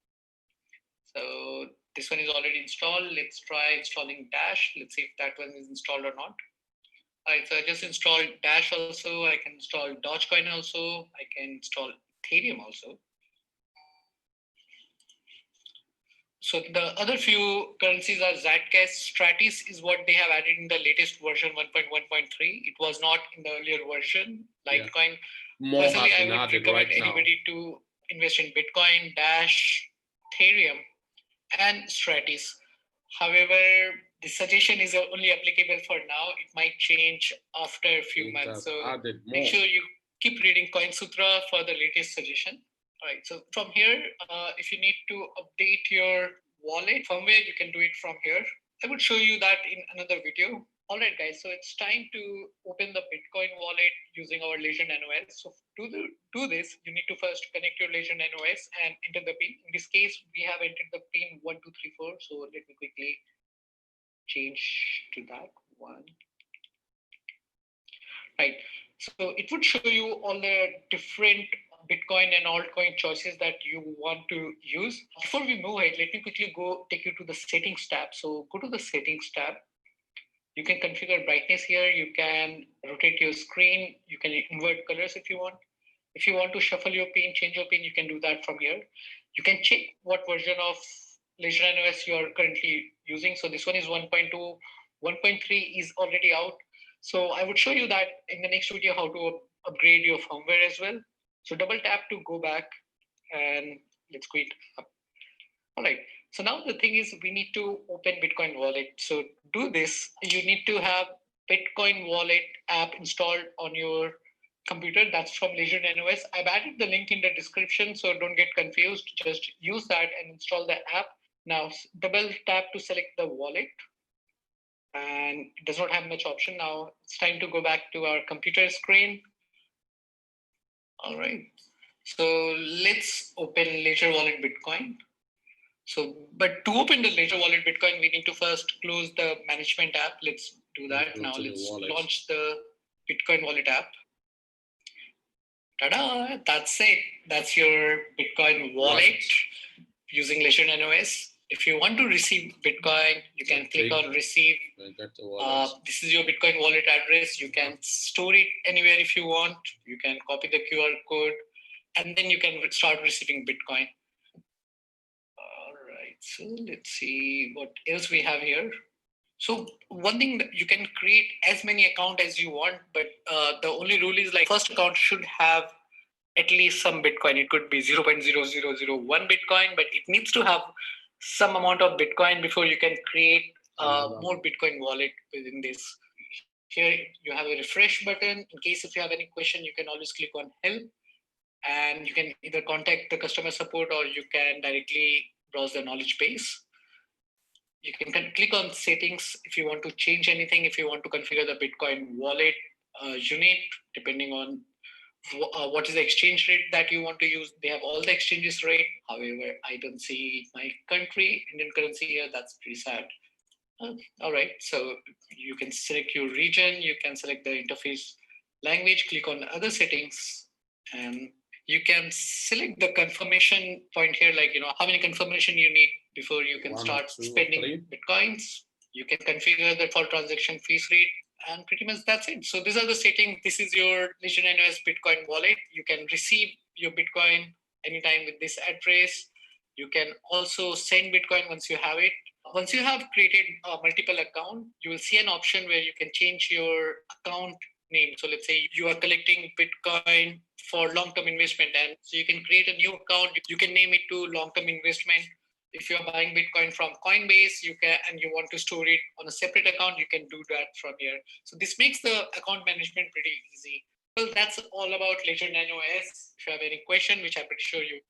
So this one is already installed. Let's try installing Dash. Let's see if that one is installed or not. All right, so I just installed Dash also. I can install Dogecoin also. I can install Ethereum also. So the other few currencies are Zcash. Stratis is what they have added in the latest version 1.1.3. It was not in the earlier version. Litecoin. More Personally, I would added recommend right anybody to invest in Bitcoin, Dash, Ethereum, and Stratis. However, the suggestion is only applicable for now. It might change after a few months. So make sure you keep reading CoinSutra for the latest suggestion. All right, so from here, if you need to update your wallet firmware, you can do it from here. I would show you that in another video. All right, guys, so it's time to open the Bitcoin wallet using our Leisure Nano S. So to do this, you need to first connect your Leisure Nano S and enter the PIN. In this case, we have entered the PIN 1234. So let me quickly change to that one. Right, so it would show you all the different Bitcoin and altcoin choices that you want to use. Before we move ahead, let me quickly take you to the settings tab. So go to the settings tab. You can configure brightness here. You can rotate your screen. You can invert colors if you want. If you want to shuffle your pin, change your pin, you can do that from here. You can check what version of Leisure Nano S you are currently using. So this one is 1.2. 1.3 is already out. So I would show you that in the next video how to upgrade your firmware as well. So double tap to go back and let's quit up. All right. So now the thing is we need to open Bitcoin wallet. So to do this, you need to have Bitcoin wallet app installed on your computer. That's from Leisure Nano S. I've added the link in the description, so don't get confused. Just use that and install the app. Now double tap to select the wallet. And it does not have much option. Now it's time to go back to our computer screen. All right. So let's open Leisure Wallet Bitcoin. So, but to open the Leisure Wallet Bitcoin, we need to first close the management app. Let's do that. Now let's launch the Bitcoin Wallet app. Ta-da! That's it. That's your Bitcoin wallet using Leisure Nano S. If you want to receive Bitcoin, you can click on receive. This is your Bitcoin wallet address. You can store it anywhere if you want. You can copy the QR code, and then you can start receiving Bitcoin. All right, so let's see what else we have here. So one thing that you can create as many accounts as you want, but the only rule is like first account should have at least some Bitcoin. It could be 0.0001 Bitcoin, but it needs to have some amount of Bitcoin before you can create more Bitcoin wallet within this. Here you have a refresh button. In case if you have any question, you can always click on help and you can either contact the customer support or you can directly browse the knowledge base. You can click on settings if you want to change anything, if you want to configure the Bitcoin wallet unit, depending on what is the exchange rate that you want to use. They have all the exchanges rate. However, I don't see my country, Indian currency here. That's pretty sad. All right, so you can select your region. You can select the interface language, click on other settings, and you can select the confirmation point here, like, how many confirmation you need before you can start spending Bitcoins. You can configure the default transaction fees rate, and pretty much that's it. So these are the settings. This is your Leisure Nano S Bitcoin wallet. You can receive your Bitcoin anytime with this address. You can also send Bitcoin once you have it. Once you have created a multiple account, you will see an option where you can change your account name. So let's say you are collecting Bitcoin for long-term investment, and so you can create a new account. You can name it to long-term investment. If you're buying Bitcoin from Coinbase, you can, and you want to store it on a separate account, you can do that from here. So this makes the account management pretty easy. Well, that's all about Ledger Nano S. If you have any question, which I'm pretty sure you.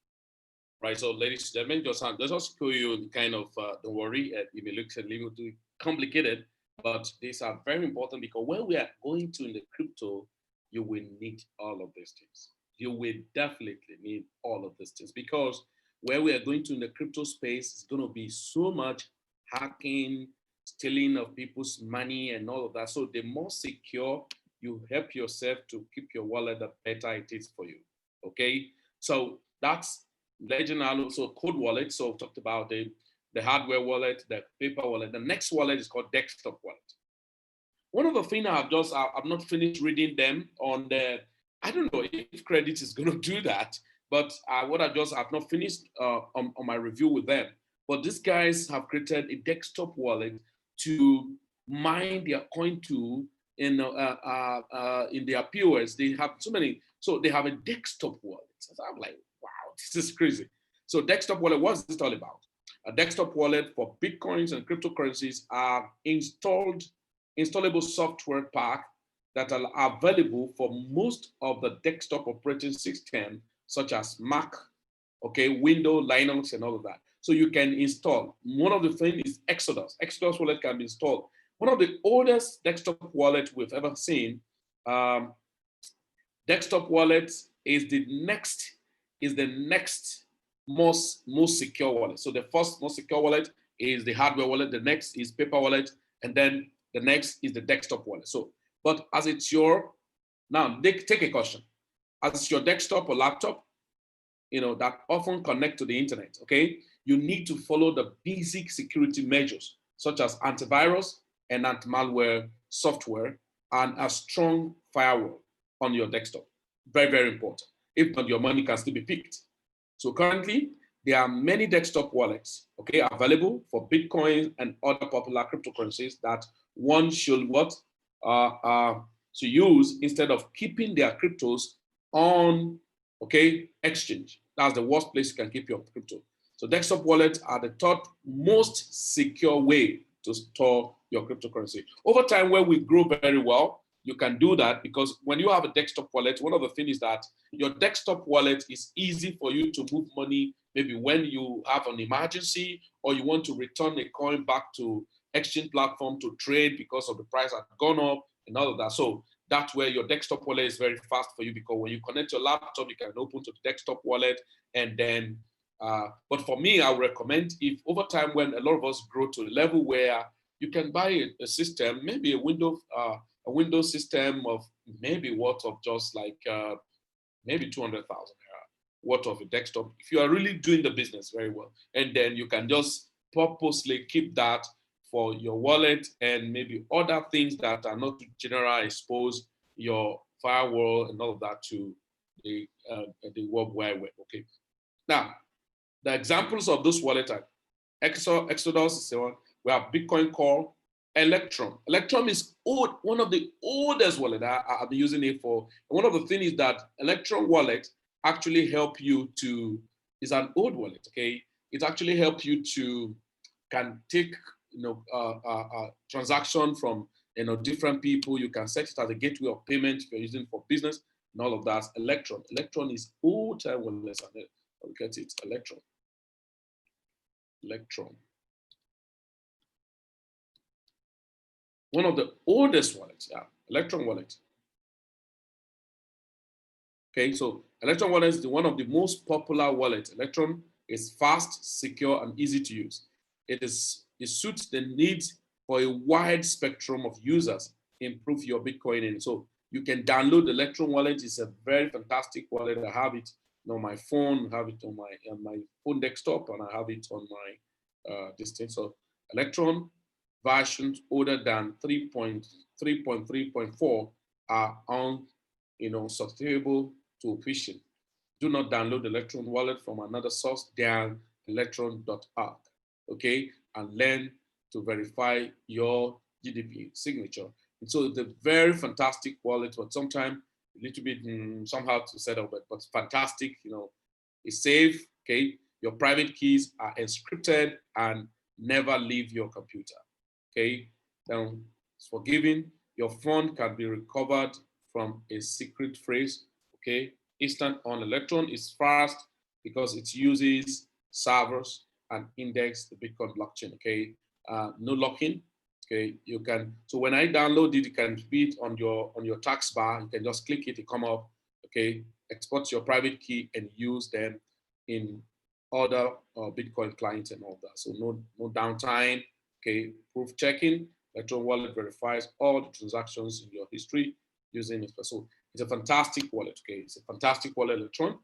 Right. So, ladies and gentlemen, let's just show you the kind of, don't worry, it may look a little too complicated, but these are very important because when we are going to in the crypto, you will need all of these things. You will definitely need all of these things because where we are going to in the crypto space is going to be so much hacking, stealing of people's money and all of that. So the more secure you help yourself to keep your wallet, the better it is for you. Okay. So that's Ledger Nano, so code wallet. So we talked about the hardware wallet, the paper wallet. The next wallet is called desktop wallet. One of the things I've not finished reading them on the, I don't know if credit is going to do that, but I've not finished on my review with them. But these guys have created a desktop wallet to mine their coin tool in their POS. They have so many, so they have a desktop wallet. So I'm like, wow, this is crazy. So desktop wallet, what's this all about? A desktop wallet for Bitcoins and cryptocurrencies are installable software pack that are available for most of the desktop operating system, such as Mac, okay, Windows, Linux, and all of that. So you can install. One of the things is Exodus. Exodus wallet can be installed. One of the oldest desktop wallet we've ever seen. Desktop wallet is the next most secure wallet. So the first most secure wallet is the hardware wallet. The next is paper wallet, and then the next is the desktop wallet. So, but as it's your, now take a caution. As it's your desktop or laptop, that often connect to the internet, okay? You need to follow the basic security measures, such as antivirus and anti-malware software, and a strong firewall on your desktop. Very, very important. If not, your money can still be picked. So currently, there are many desktop wallets, okay, available for Bitcoin and other popular cryptocurrencies that one should to use instead of keeping their cryptos on, okay, exchange. That's the worst place you can keep your crypto. So desktop wallets are the third most secure way to store your cryptocurrency. Over time, when we grow very well, you can do that because when you have a desktop wallet, one of the things is that your desktop wallet is easy for you to move money, maybe when you have an emergency or you want to return a coin back to exchange platform to trade because of the price has gone up and all of that. So that's where your desktop wallet is very fast for you because when you connect your laptop, you can open to the desktop wallet and then, but for me, I would recommend if over time when a lot of us grow to a level where you can buy a system, maybe a Windows system of maybe worth of just like maybe 200,000 worth of a desktop. If you are really doing the business very well, and then you can just purposely keep that for your wallet and maybe other things that are not to generally expose your firewall and all of that to the World Wide Web. Okay. Now, the examples of those wallets are Exodus is the one. We have Bitcoin Core, Electrum. Electrum is old, one of the oldest wallets. I've been using it for. And one of the things is that Electrum wallet actually help you to, is an old wallet, okay? It actually help you to, can take, transaction from, different people. You can set it as a gateway of payment if you're using it for business and all of that. Electrum. Electrum is old time wallets. Look at it, Electrum. Electrum. One of the oldest wallets, yeah, Electrum wallet. Okay, so Electrum wallet is one of the most popular wallets. Electrum is fast, secure, and easy to use. It suits the needs for a wide spectrum of users. Improve your Bitcoin. So you can download the Electrum wallet. It's a very fantastic wallet. I have it on my phone, I have it on my phone desktop, and I have it on my this thing. So Electrum versions older than 3.3.4 are susceptible to phishing. Do not download the Electrum wallet from another source than electrum.org, okay? And learn to verify your GDP signature. And so it's a very fantastic wallet, but sometimes a little bit somehow to set up, but fantastic, it's safe, okay? Your private keys are encrypted and never leave your computer. Okay, then it's forgiving. Your phone can be recovered from a secret phrase. Okay, instant on electron is fast because it uses servers and index the Bitcoin blockchain. Okay, no locking. Okay, you can. So when I download it, you can be it on your tax bar. You can just click it, it come up. Okay, export your private key and use them in other Bitcoin clients and all that. So no downtime. Okay, proof checking. Electron wallet verifies all the transactions in your history using it. So it's a fantastic wallet. Okay, it's a fantastic wallet, Electron.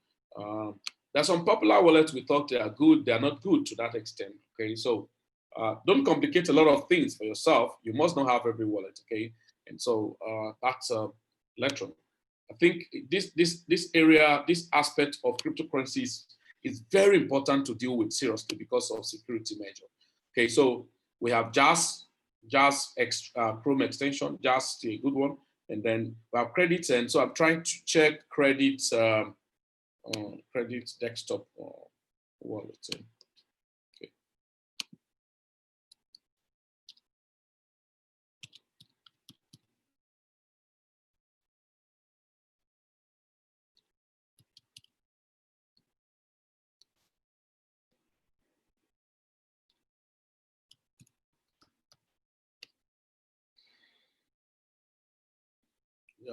There's some popular wallets we thought they are good. They are not good to that extent. Okay, so don't complicate a lot of things for yourself. You must not have every wallet. Okay, and so that's Electron. I think this area, this aspect of cryptocurrencies is very important to deal with seriously because of security measure. Okay, so we have Jazz Chrome extension, Jazz a good one, and then we have credits. And so I'm trying to check credits, credits desktop wallet. Okay.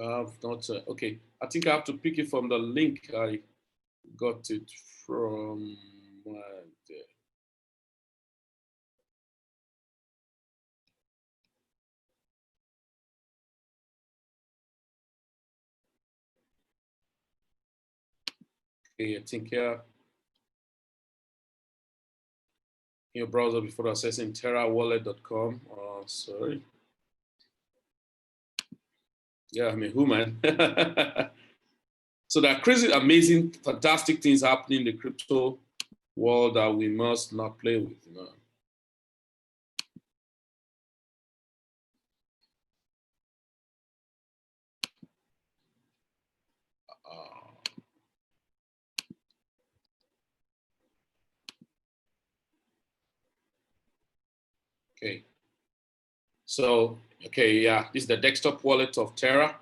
I've not, okay. I think I have to pick it from the link. I got it from okay, I think here in your browser before accessing terrawallet.com. Sorry. Yeah, I mean, who, man? So there are crazy, amazing, fantastic things happening in the crypto world that we must not play with, you know. Okay. So, okay, yeah, this is the desktop wallet of Terra.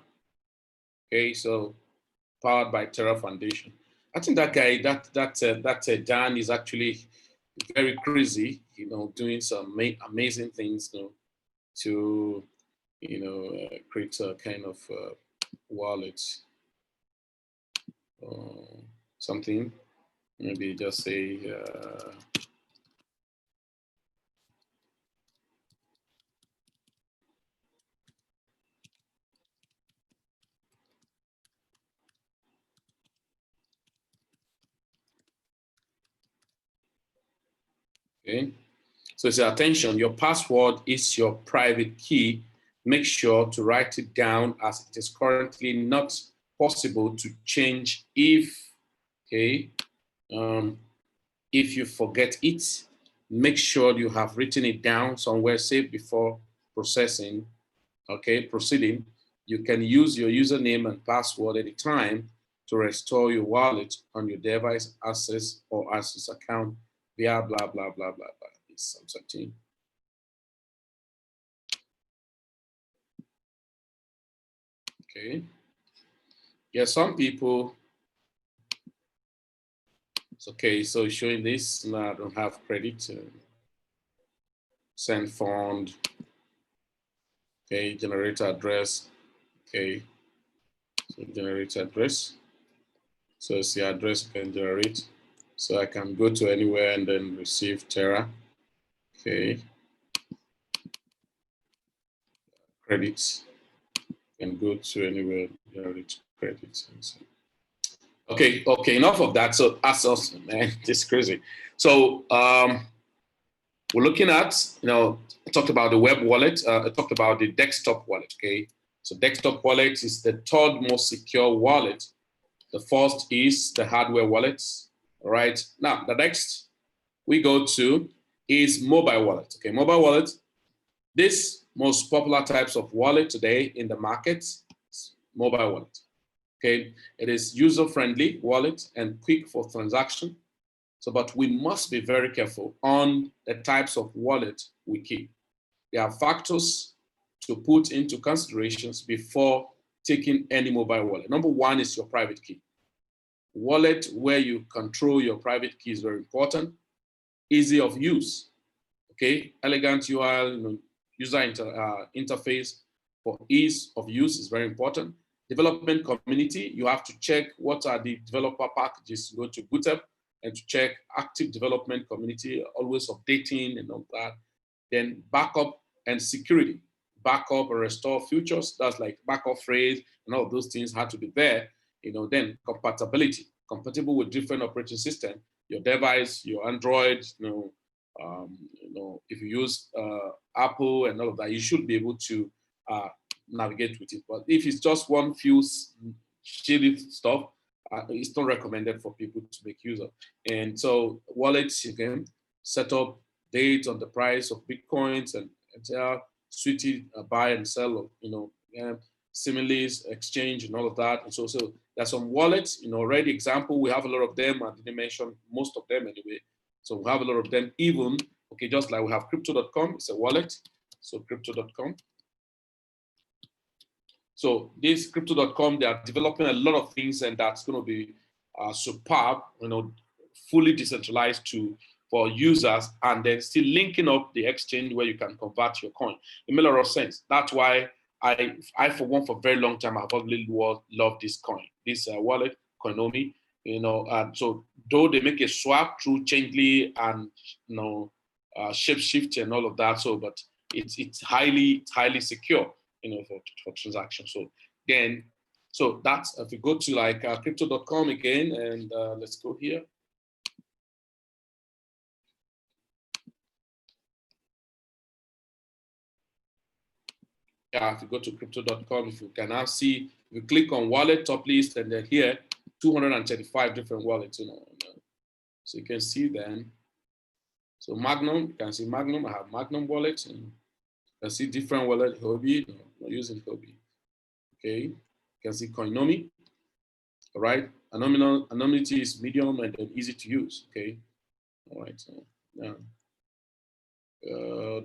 Okay, so powered by Terra Foundation. I think that guy, that Dan is actually very crazy, you know, doing some amazing things, you know, to, you know, create a kind of wallet, something. Maybe just say. Okay. So it's attention, your password is your private key. Make sure to write it down as it is currently not possible to change if, okay, if you forget it, make sure you have written it down somewhere safe before processing, okay, proceeding. You can use your username and password at a time to restore your wallet on your device access or access account via blah, blah, blah, blah, blah. It's something. Okay. Yeah, some people, it's okay. So showing this, no, I don't have credit. Send fund. Okay, generate address. Okay, so generate address. So it's the address you can generate. So I can go to anywhere and then receive Terra. Okay. Credits. Can go to anywhere, generate credits. Okay, okay, enough of that. So that's awesome, man. This is crazy. So we're looking at, you know, I talked about the web wallet. I talked about the desktop wallet, okay? So desktop wallet is the third most secure wallet. The first is the hardware wallets, all right? Now, the next we go to is mobile wallet, okay? Mobile wallet, this most popular types of wallet today in the market, mobile wallet, okay? It is user-friendly wallet and quick for transaction. So, but we must be very careful on the types of wallet we keep. There are factors to put into considerations before taking any mobile wallet. Number one is your private key. Wallet where you control your private key is very important. Easy of use, okay? Elegant UI, user interface for ease of use is very important. Development community, you have to check what are the developer packages. Go to GitHub and to check active development community, always updating and all that. Then backup and security. Backup and restore features, that's like backup phrase and all of those things had to be there. Then compatibility, compatible with different operating system, your device, your Android, if you use Apple and all of that, you should be able to navigate with it. But if it's just one few shady stuff, it's not recommended for people to make use of. And so wallets, you can set up dates on the price of Bitcoins and tell Sweetie buy and sell, similes, exchange and all of that. And so there's some wallets, already example, we have a lot of them. I didn't mention most of them anyway. So we have a lot of them even, okay, just like we have crypto.com, it's a wallet. So crypto.com. So this crypto.com, they are developing a lot of things and that's going to be superb, fully decentralized for users and then still linking up the exchange where you can convert your coin. It makes a lot of sense. That's why I for one, for a very long time, I've probably loved this coin, this wallet, Coinomi, so though they make a swap through Changely and, Shapeshift and all of that, so, but it's highly secure, for transactions. So that's, if you go to like crypto.com again, and let's go here. If you go to crypto.com, if you can now see, if you click on wallet top list, and then here, 235 different wallets, so you can see then. So Magnum, you can see Magnum, I have Magnum wallets, and you can see different wallet, Hobby, no, I'm not using Hobby. Okay, you can see Coinomi, all right? Anonymity is medium and then easy to use, okay? All right, so yeah.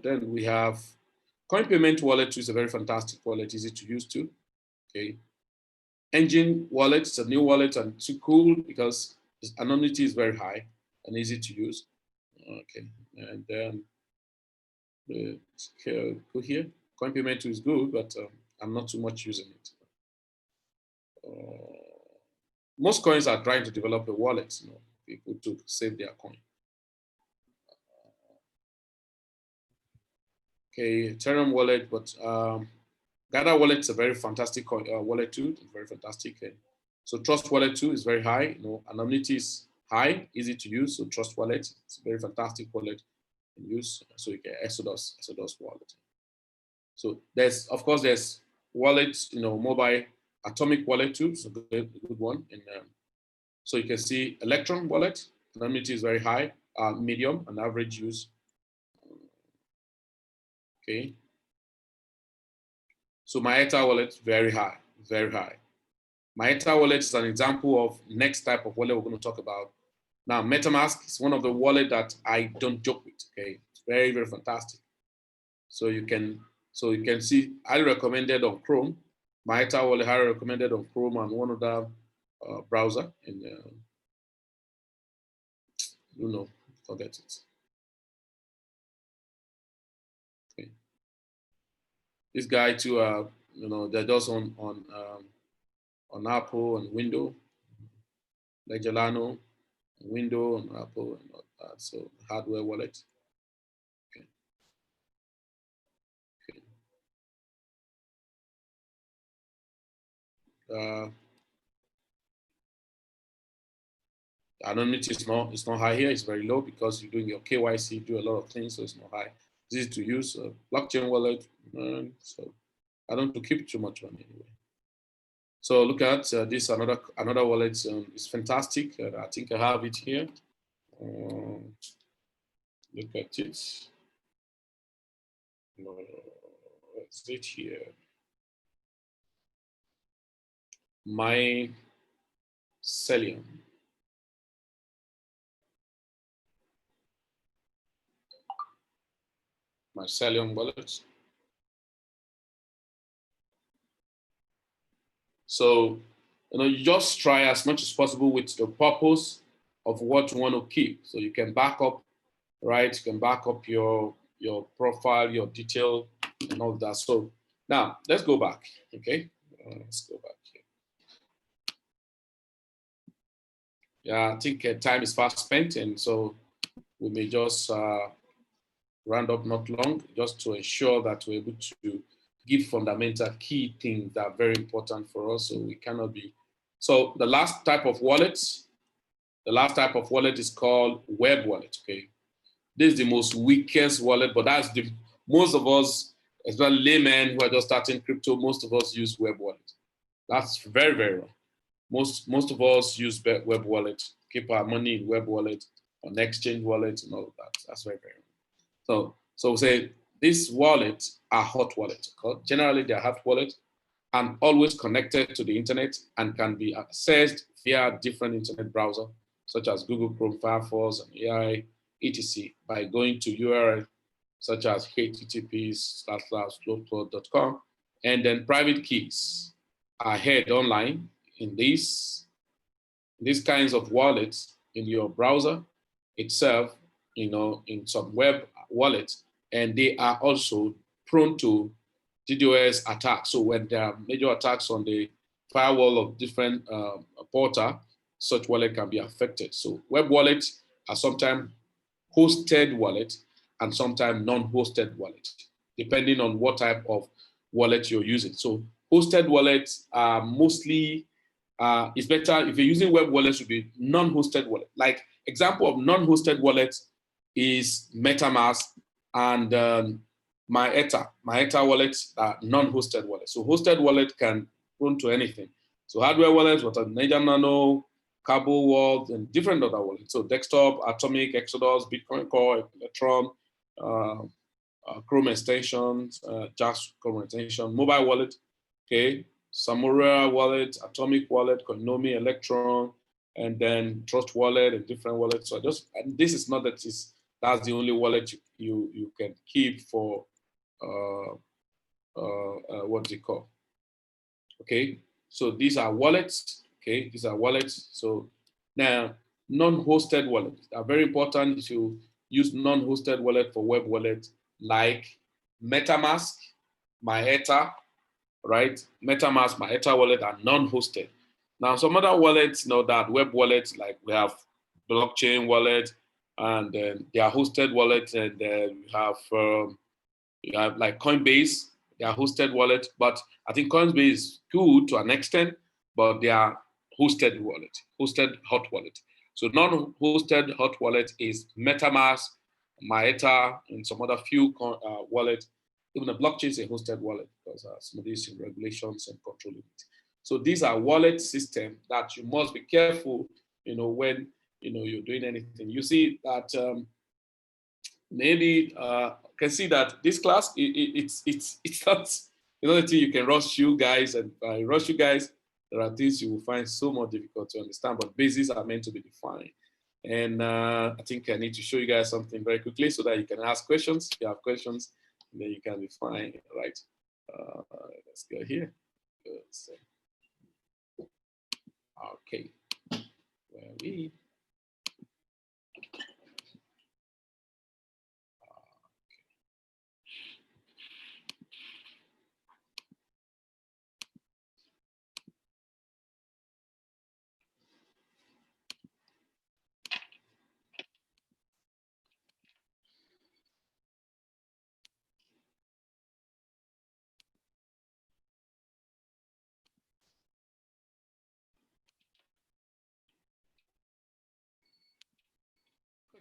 Then we have Coin Payment Wallet, which is a very fantastic wallet, easy to use too. Okay. Engine Wallet, it's a new wallet and too cool because its anonymity is very high and easy to use. Okay, and then go here. Coin Payment is good, but I'm not too much using it. Most coins are trying to develop a wallet, people to save their coin. Okay, Ethereum wallet, but Gather wallet is a very fantastic wallet too. It's very fantastic. So Trust wallet too is very high. Anonymity is high, easy to use. So Trust wallet, it's a very fantastic wallet to use. So you get Exodus wallet. So there's wallets, mobile Atomic wallet too. So a good one. And so you can see Electron wallet. Anonymity is very high, medium, and average use. Okay. So Maeta wallet, very high, very high. Maeta wallet is an example of next type of wallet we're going to talk about. Now, MetaMask is one of the wallet that I don't joke with. Okay, it's very, very fantastic. So you can see highly recommended on Chrome. Maeta wallet highly recommended on Chrome and one other browser. And forget it. Okay. This guy too, they're just on Apple and Windows, like Gelano, Windows and Apple and all that. So hardware wallet. Okay. Okay. Anonymity is not high here. It's very low because you're doing your KYC, do a lot of things, so it's not high. It's easy to use. Blockchain wallet. So I don't to keep too much money anyway. So look at this another wallet. It's fantastic. I think I have it here. Look at it. What's it here? My Celium. Mycelium wallet. So, you just try as much as possible with the purpose of what you want to keep. So you can back up, right? You can back up your profile, your detail, and all of that. So now let's go back, okay? Let's go back here. Yeah, I think time is fast spent, and so we may just round up not long, just to ensure that we're able to give fundamental key things that are very important for us. So we cannot be. So the last type of wallet is called web wallet. Okay, this is the most weakest wallet, but that's the most of us, especially laymen who are just starting crypto, most of us use web wallet. That's very, very wrong. Most of us use web wallet, keep our money in web wallet, on exchange wallet, and all of that. That's very, very wrong. So we say these wallets are hot wallets. Generally, they're hot wallets and always connected to the internet and can be accessed via different internet browsers, such as Google Chrome, Firefox, and AI, etc., by going to URL such as http://globecloud.com, and then private keys are held online in these kinds of wallets in your browser itself, in some web wallets, and they are also prone to DDoS attacks. So when there are major attacks on the firewall of different portal, such wallet can be affected. So web wallets are sometimes hosted wallet and sometimes non-hosted wallet, depending on what type of wallet you're using. So hosted wallets are mostly, it's better if you're using web wallets, would be non-hosted wallet. Like example of non-hosted wallets is MetaMask and MyEther. MyEther wallets are non-hosted wallets. So hosted wallet can run to anything. So hardware wallets, what are Niger Nano, Cabo Wallet, and different other wallets. So desktop, Atomic, Exodus, Bitcoin Core, Electron, Chrome extensions, Just Chrome extension, mobile wallet, okay, Samurai wallet, Atomic wallet, Koinomi, Electron, and then Trust wallet and different wallets. So and this is not that's the only wallet you can keep for what's it called? Okay, so these are wallets. Okay, these are wallets. So now non-hosted wallets are very important to use non-hosted wallet for web wallet like MetaMask, MyEther, right? MetaMask, MyEther wallet are non-hosted. Now some other wallets, that web wallets, like we have blockchain wallet, and then they are hosted wallets, and then you have like Coinbase, they are hosted wallet, but I think Coinbase is good to an extent, but they are hosted wallet, hosted hot wallet. So non-hosted hot wallet is MetaMask, MyEther, and some other few wallets. Even the blockchain is a hosted wallet because some of these regulations and controlling it. So these are wallet systems that you must be careful, when you're doing anything. You see that maybe can see that this class it's not the thing you can rush you guys, and by rush you guys there are things you will find so much difficult to understand, but bases are meant to be defined. And I think I need to show you guys something very quickly so that you can ask questions. If you have questions, then you can define, right? Let's go here. Okay, where we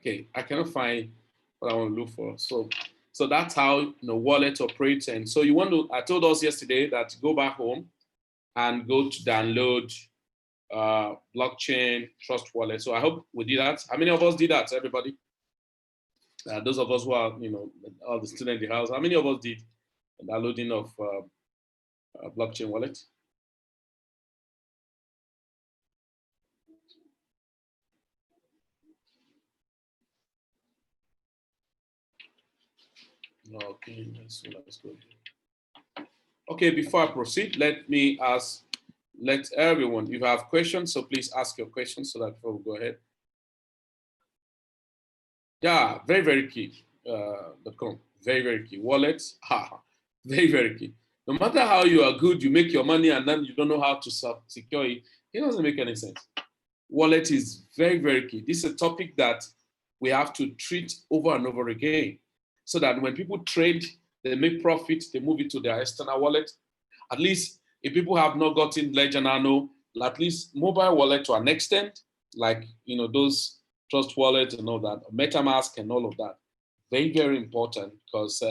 okay, I cannot find what I want to look for. So that's how wallet operates. And so I told us yesterday that go back home and go to download blockchain trust wallet. So I hope we did that. How many of us did that, everybody? Those of us who are, all the students in the house, how many of us did the downloading of blockchain wallet? Okay, that's good. Okay, before I proceed, let everyone, if you have questions, so please ask your questions so that before we go ahead. Yeah, very, very key. .com, very, very key. Wallets, very, very key. No matter how you are good, you make your money and then you don't know how to secure it. It doesn't make any sense. Wallet is very, very key. This is a topic that we have to treat over and over again so that when people trade, they make profit, they move it to their external wallet. At least if people have not gotten Ledger Nano, at least mobile wallet to an extent, like those Trust Wallet and all that, MetaMask and all of that. Very, very important because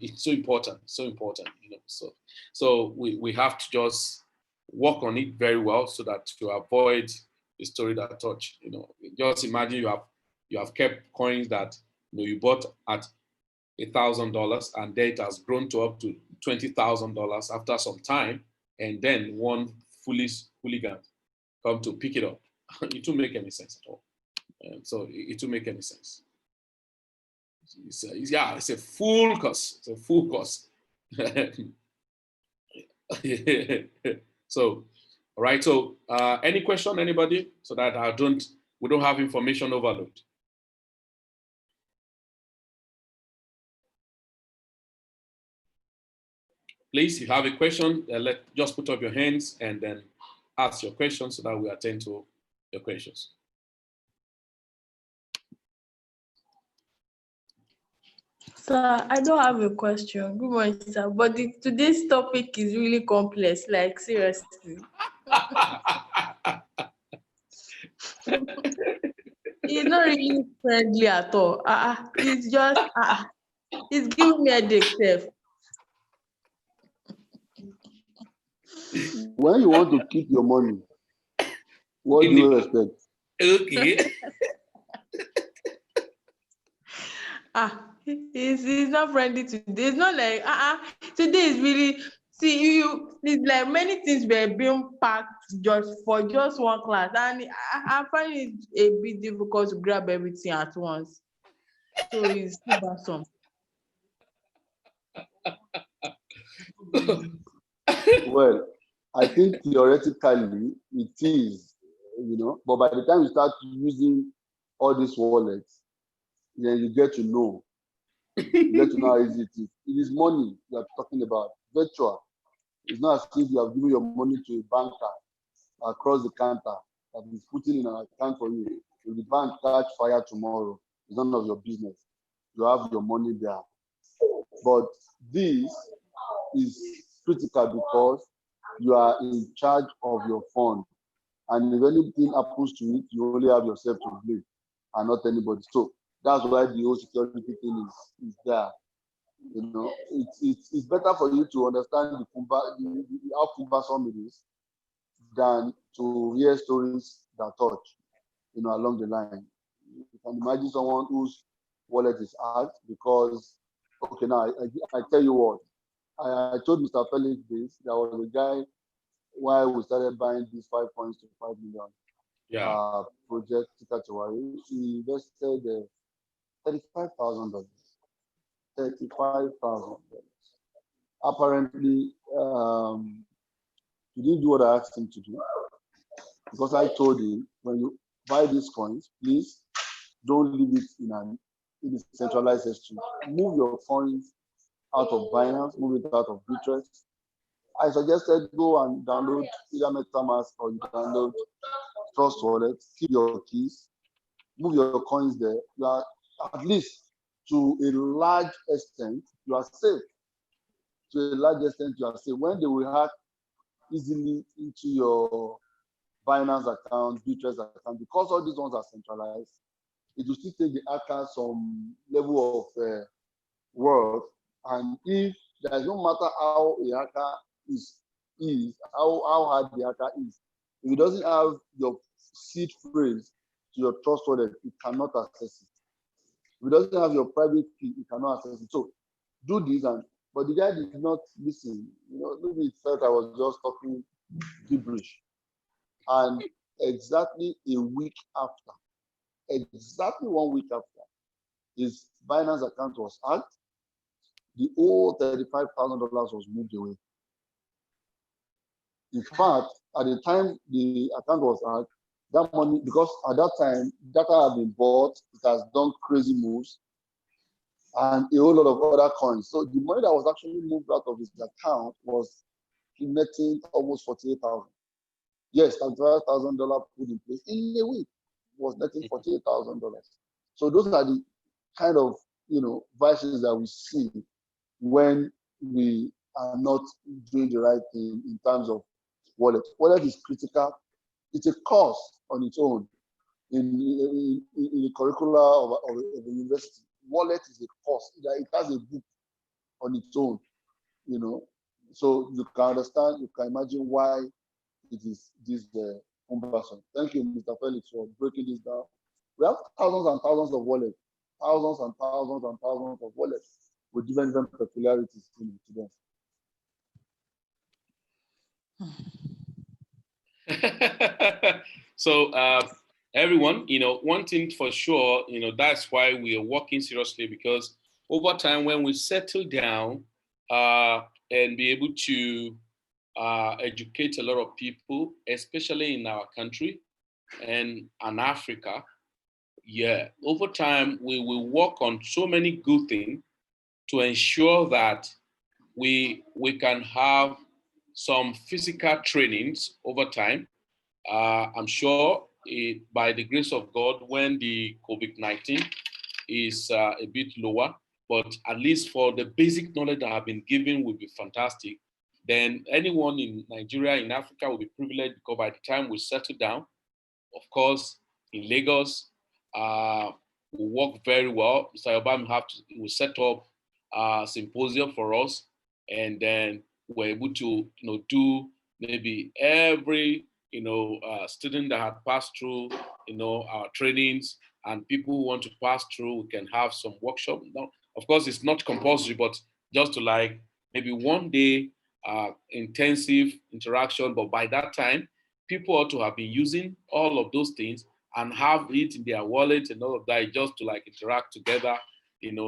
it's so important, so important. So we have to just work on it very well so that to avoid the story that touch. Just imagine you have kept coins that you bought at $1,000 and then it has grown to up to $20,000 after some time, and then one foolish hooligan come to pick it up. It won't make any sense at all. So it won't make any sense. It's a full cost. It's a full cost. So, all right. So, any question, anybody, so that we don't have information overload. Please, if you have a question, just put up your hands and then ask your question so that we attend to your questions. Sir, I don't have a question. Good morning, sir. But today's topic is really complex, like seriously. It's not really friendly at all. It's just, it's giving me a headache, sir. When you want to keep your money, what do you expect? Okay. It's not friendly today. It's not like today is really it's like many things were being packed just for just one class, and I find it a bit difficult to grab everything at once. So it's awesome. Well, I think theoretically it is, but by the time you start using all these wallets, then you get to know. You get to know how easy it is. It is money you are talking about, virtual. It's not as if you have given your money to a banker across the counter that is putting in an account for you. If the bank catch fire tomorrow, it's none of your business. You have your money there. But this is critical because you are in charge of your fund. And if anything happens to it, you only have yourself to blame and not anybody. So that's why the whole security thing is there. It's better for you to understand how cumbersome it is than to hear stories that touch, along the line. You can imagine someone whose wallet is hacked because, okay, now I tell you what, I told Mr. Felix this. There was a guy while we started buying these 5 points to 5 million project Tikachawari. He invested $35,000. $35,000. Apparently, he didn't do what I asked him to do because I told him, when you buy these coins, please don't leave it in a centralized exchange. Move your coins out of Binance, move it out of Bittrex. I suggested go and download either MetaMask or you download Trust Wallet, keep your keys, move your coins there. You are, at least to a large extent, you are safe. To a large extent, you are safe. When they will hack easily into your Binance account, Bittrex account, because all these ones are centralized, it will still take the hacker some level of work. And if there is no matter how a hacker is how hard the hacker is, if it doesn't have your seed phrase to your trust wallet, it cannot access it. If it doesn't have your private key, it cannot access it. So do this, but the guy did not listen. Maybe it felt I was just talking gibberish. And exactly a week after, exactly 1 week after, his Binance account was hacked. The whole $35,000 was moved away. In fact, at the time the account was hacked, that money, because at that time data had been bought, it has done crazy moves, and a whole lot of other coins. So the money that was actually moved out of his account was netting almost 48,000. Yes, $35,000 put in place in a week was netting $48,000. So those are the kind of vices that we see when we are not doing the right thing in terms of wallet. Wallet is critical. It's a course on its own in the curricula of the university. Wallet is a course. It has a book on its own, So you can understand, you can imagine why it is this cumbersome. Thank you, Mr. Felix, for breaking this down. We have thousands and thousands of wallets, thousands and thousands and thousands of wallets with different peculiarities to them. So everyone, one thing for sure, that's why we are working seriously, because over time when we settle down and be able to educate a lot of people, especially in our country and Africa, over time we will work on so many good things to ensure that we can have some physical trainings over time. I'm sure by the grace of God, when the COVID-19 is a bit lower, but at least for the basic knowledge that have been given will be fantastic. Then anyone in Nigeria, in Africa will be privileged, because by the time we settle down, of course, in Lagos, will work very well. Mr. Obama will set up a symposium for us, and then we're able to do maybe every student that had passed through our trainings, and people who want to pass through, we can have some workshop. Now, of course, it's not compulsory, but just to like maybe one day intensive interaction. But by that time, people ought to have been using all of those things and have it in their wallet and all of that, just to like interact together.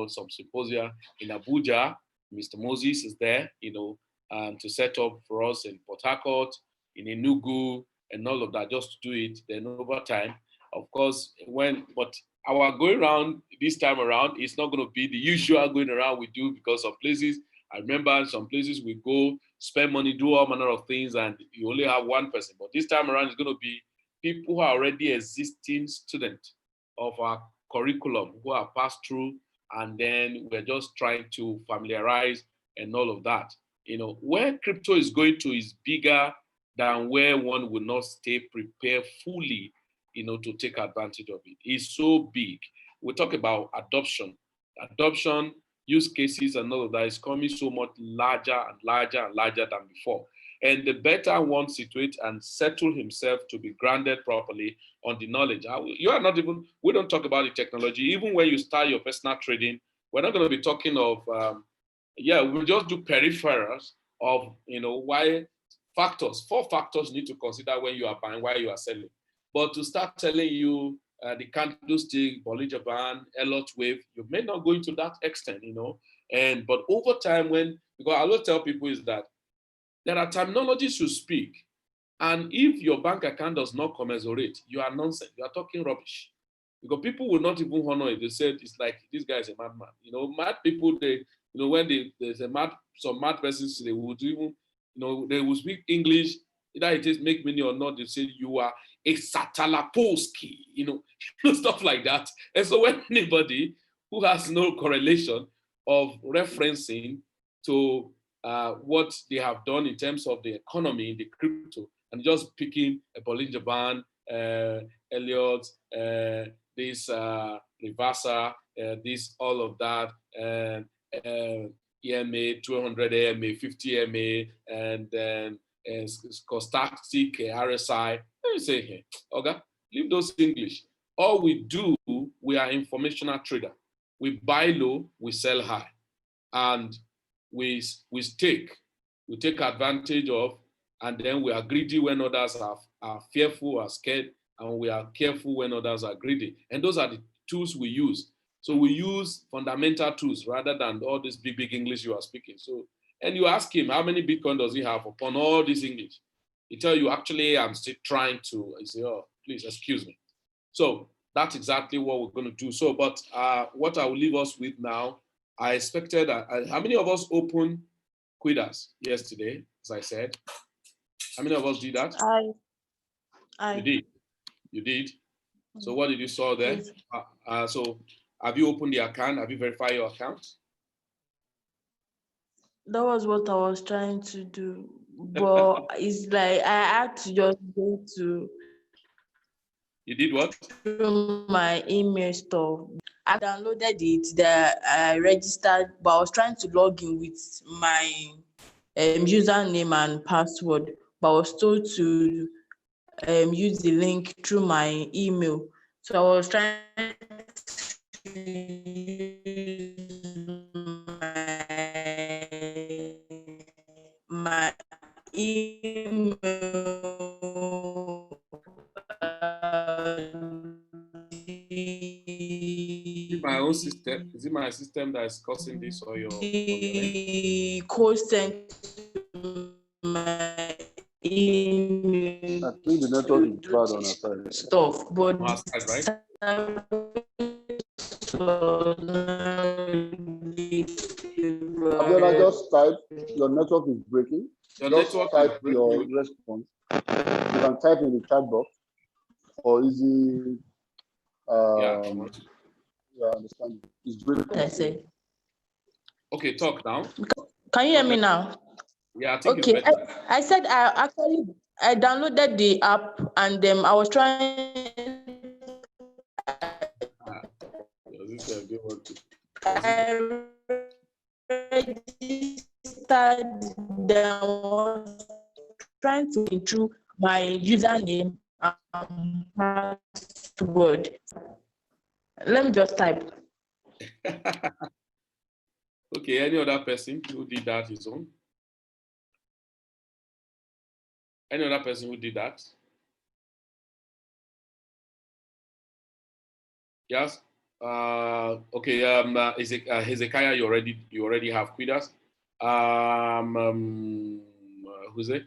Some symposia in Abuja. Mr. Moses is there, to set up for us in Port Harcourt, in Enugu, and all of that, just to do it. Then over time, of course, but our going around this time around is not going to be the usual going around we do, because of places. I remember some places we go, spend money, do all manner of things, and you only have one person. But this time around, it's going to be people who are already existing students of our curriculum, who are passed through, and then we're just trying to familiarize and all of that. Where crypto is going to is bigger than where one will not stay prepared fully, to take advantage of it. It's so big. We talk about adoption, use cases and all of that is coming so much larger and larger and larger than before. And the better one situate and settle himself to be grounded properly on the knowledge. We don't talk about the technology. Even when you start your personal trading, we're not going to be talking of, we'll just do peripherals of, why four factors you need to consider when you are buying, why you are selling. But to start telling you the candlestick, Bollinger Band, Elliott Wave, you may not go into that extent, but over time because I always tell people is that there are terminologies you speak, and if your bank account does not commensurate, you are nonsense, you are talking rubbish. Because people will not even honor it. They said it's like, this guy is a madman. Mad people, when there's some mad persons, they would even, they will speak English, either it is make money or not, they say you are a Satalapolski, stuff like that. And so when anybody who has no correlation of referencing to what they have done in terms of the economy, the crypto, and just picking a Bollinger Band, Elliott, this Reversa, this, all of that, EMA, 200 EMA, 50 EMA, and then stochastic RSI. Let me say here, okay, leave those English. All we do, we are informational trader. We buy low, we sell high, and we take advantage of, and then we are greedy when others are fearful or scared, and we are careful when others are greedy. And those are the tools we use. So we use fundamental tools rather than all this big English you are speaking. So, and you ask him, how many Bitcoin does he have upon all this English? He tell you, actually, I'm still trying to. I say, oh, please excuse me. So that's exactly what we're going to do. So, but what I will leave us with now, I expected, how many of us opened Quidas yesterday, as I said? How many of us did that? You did. You did. So what did you saw there? Yes. So have you opened the account? Have you verified your account? That was what I was trying to do, but it's like I had to just go to You did what? through my email stuff. I downloaded it, that I registered, but I was trying to log in with my username and password, but I was told to use the link through my email. So I was trying to use my email. Is it my own system? Is it my system that is causing this or your end? The code sent to my email I think the network to is do bad on our this side. stuff, but On our side, right? Abiola, just type, your network is breaking. Your Just network type is your breaking. response. You can type in the chat box for easy Yeah. understanding. It's breaking. I say. Okay, talk now. Can you hear me now? Yeah, I think it's Okay, better. I said I downloaded the app, and I was trying. Does this didn't want to? I registered. Then was trying to enter my username and password. Let me just type. Okay, any other person who did that his own? Any other person who did that? Yes. Okay. Hezekiah, you already have Quidas. Who's it?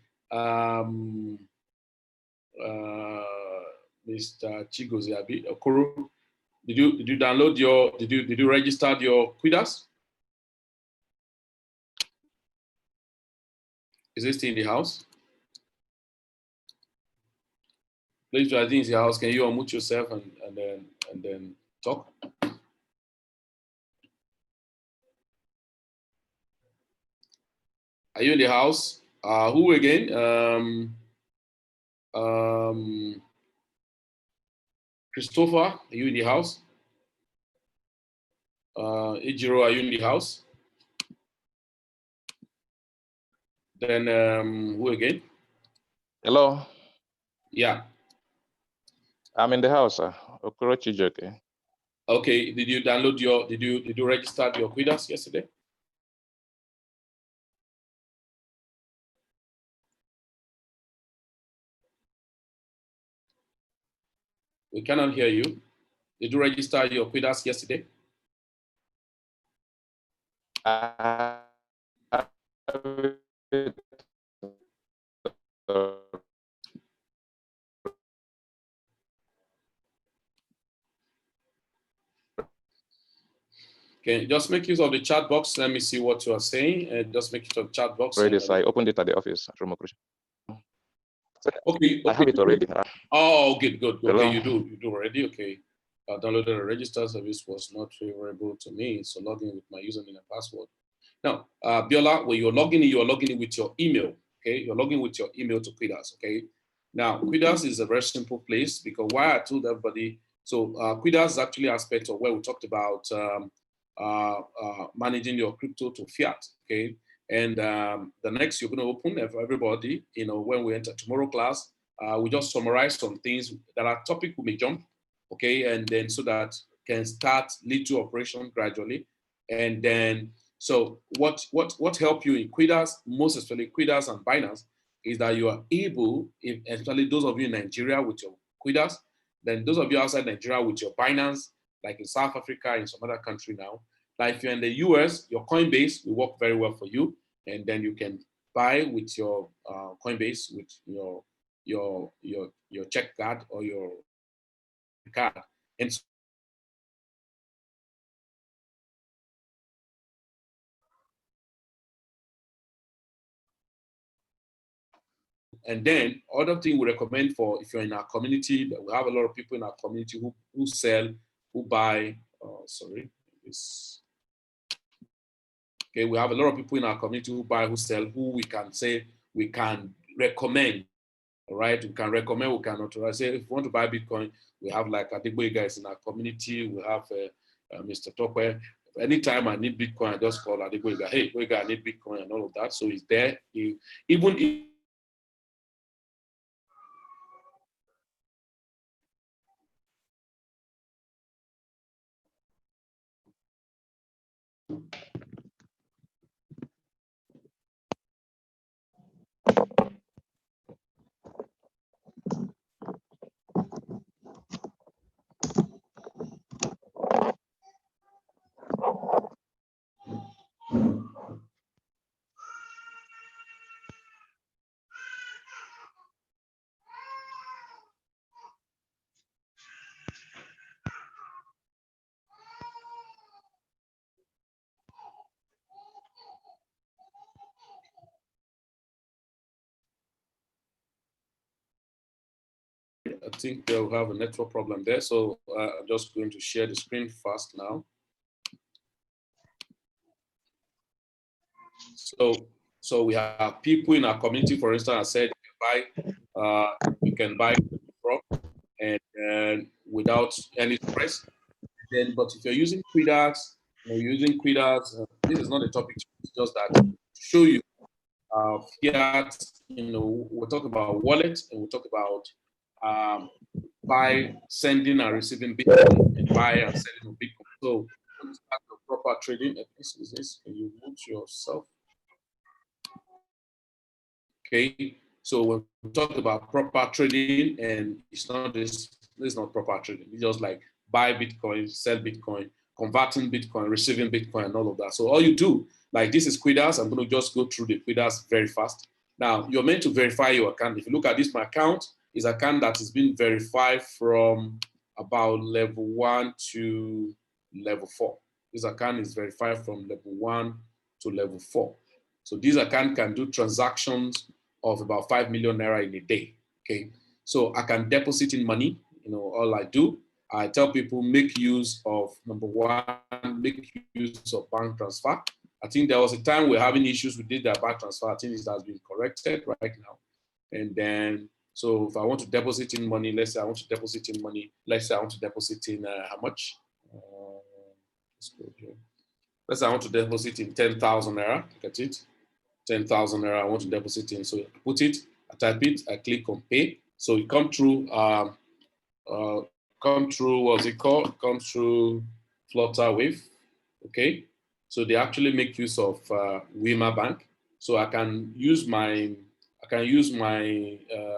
Mr. Chigozie Okoro. Did you download your? Did you register your Quidas? Is he still in the house? Please, I think in the house. Can you unmute yourself and then talk? Are you in the house? Who again? Christopher, are you in the house? Ejiro, are you in the house? Then who again? Hello, Yeah. I'm in the house, sir. Okorochi Joke. Okay. Did you download your? Did you register your Quidas yesterday? We cannot hear you. Did you register your Quidas yesterday? Okay, just make use of the chat box. Let me see what you are saying. And just make use of the chat box. Already, so I opened it at the office from Okorochi. Okay. I have it already. Oh, good. Okay, Hello? you do already. Okay. I downloaded a register service was not favorable to me, so logging with my username and password. Now, Biola, when you're logging in with your email. Okay, you're logging with your email to Quidas. Okay. Now, Quidas is a very simple place because why I told everybody. So, Quidas is actually an aspect of where we talked about managing your crypto to fiat. Okay. And the next you're going to open for everybody, when we enter tomorrow class, we just summarize some things that are topic we may jump, okay, and then so that can start lead to operation gradually, and then so what help you in Quidas, most especially Quidas and Binance, is that you are able, especially those of you in Nigeria with your Quidas, then those of you outside Nigeria with your Binance, like in South Africa, in some other country now. Like if you're in the US, your Coinbase will work very well for you, and then you can buy with your Coinbase with your check card or your card, and then other thing we recommend for if you're in our community, that we have a lot of people in our community who sell, who buy. Sorry, this. Okay, we have a lot of people in our community who buy, who sell, who we can say we can recommend. All right, we can recommend, we can authorize. Say if you want to buy Bitcoin, we have like Adigboy guys in our community. We have Mr. Tokwe. Anytime I need Bitcoin, I just call Adigboy guy. Hey, Boy guy, I need Bitcoin and all of that. So he's there. Even if I think they'll have a network problem there. So I'm just going to share the screen fast now. So we have people in our community, for instance, I said you can buy and without any stress. Then, but if you're using Quidax, this is not a topic, it's just that to show you fiat, we'll talk about wallet and we'll talk about buy, sending and receiving Bitcoin and buy and selling of Bitcoin. So start the proper trading. This is this. Can you mute yourself? Okay. So when we talk about proper trading, and it's not this is not proper trading. It's just like buy Bitcoin, sell Bitcoin, converting Bitcoin, receiving Bitcoin, and all of that. So all you do, like this is Quidas. I'm going to just go through the Quidas very fast. Now you're meant to verify your account. If you look at this, my account is an account that has been verified from about level 1 to level 4. This account is verified from level 1 to level 4. So this account can do transactions of about 5 million naira in a day. Okay, so I can deposit in money. All I do, I tell people make use of number one, make use of bank transfer. I think there was a time we're having issues with the bank transfer. I think it has been corrected right now. And then, so if I want to deposit in money, let's say I want to deposit in money. Let's say I want to deposit in how much? Let's go here. Let's say I want to deposit in 10,000 naira. Look at it. 10,000 naira I want to deposit in. So I put it, I type it, I click on pay. So it come through, what's it called? Come through Flutter Wave. Okay. So they actually make use of Wima Bank. So I can use my,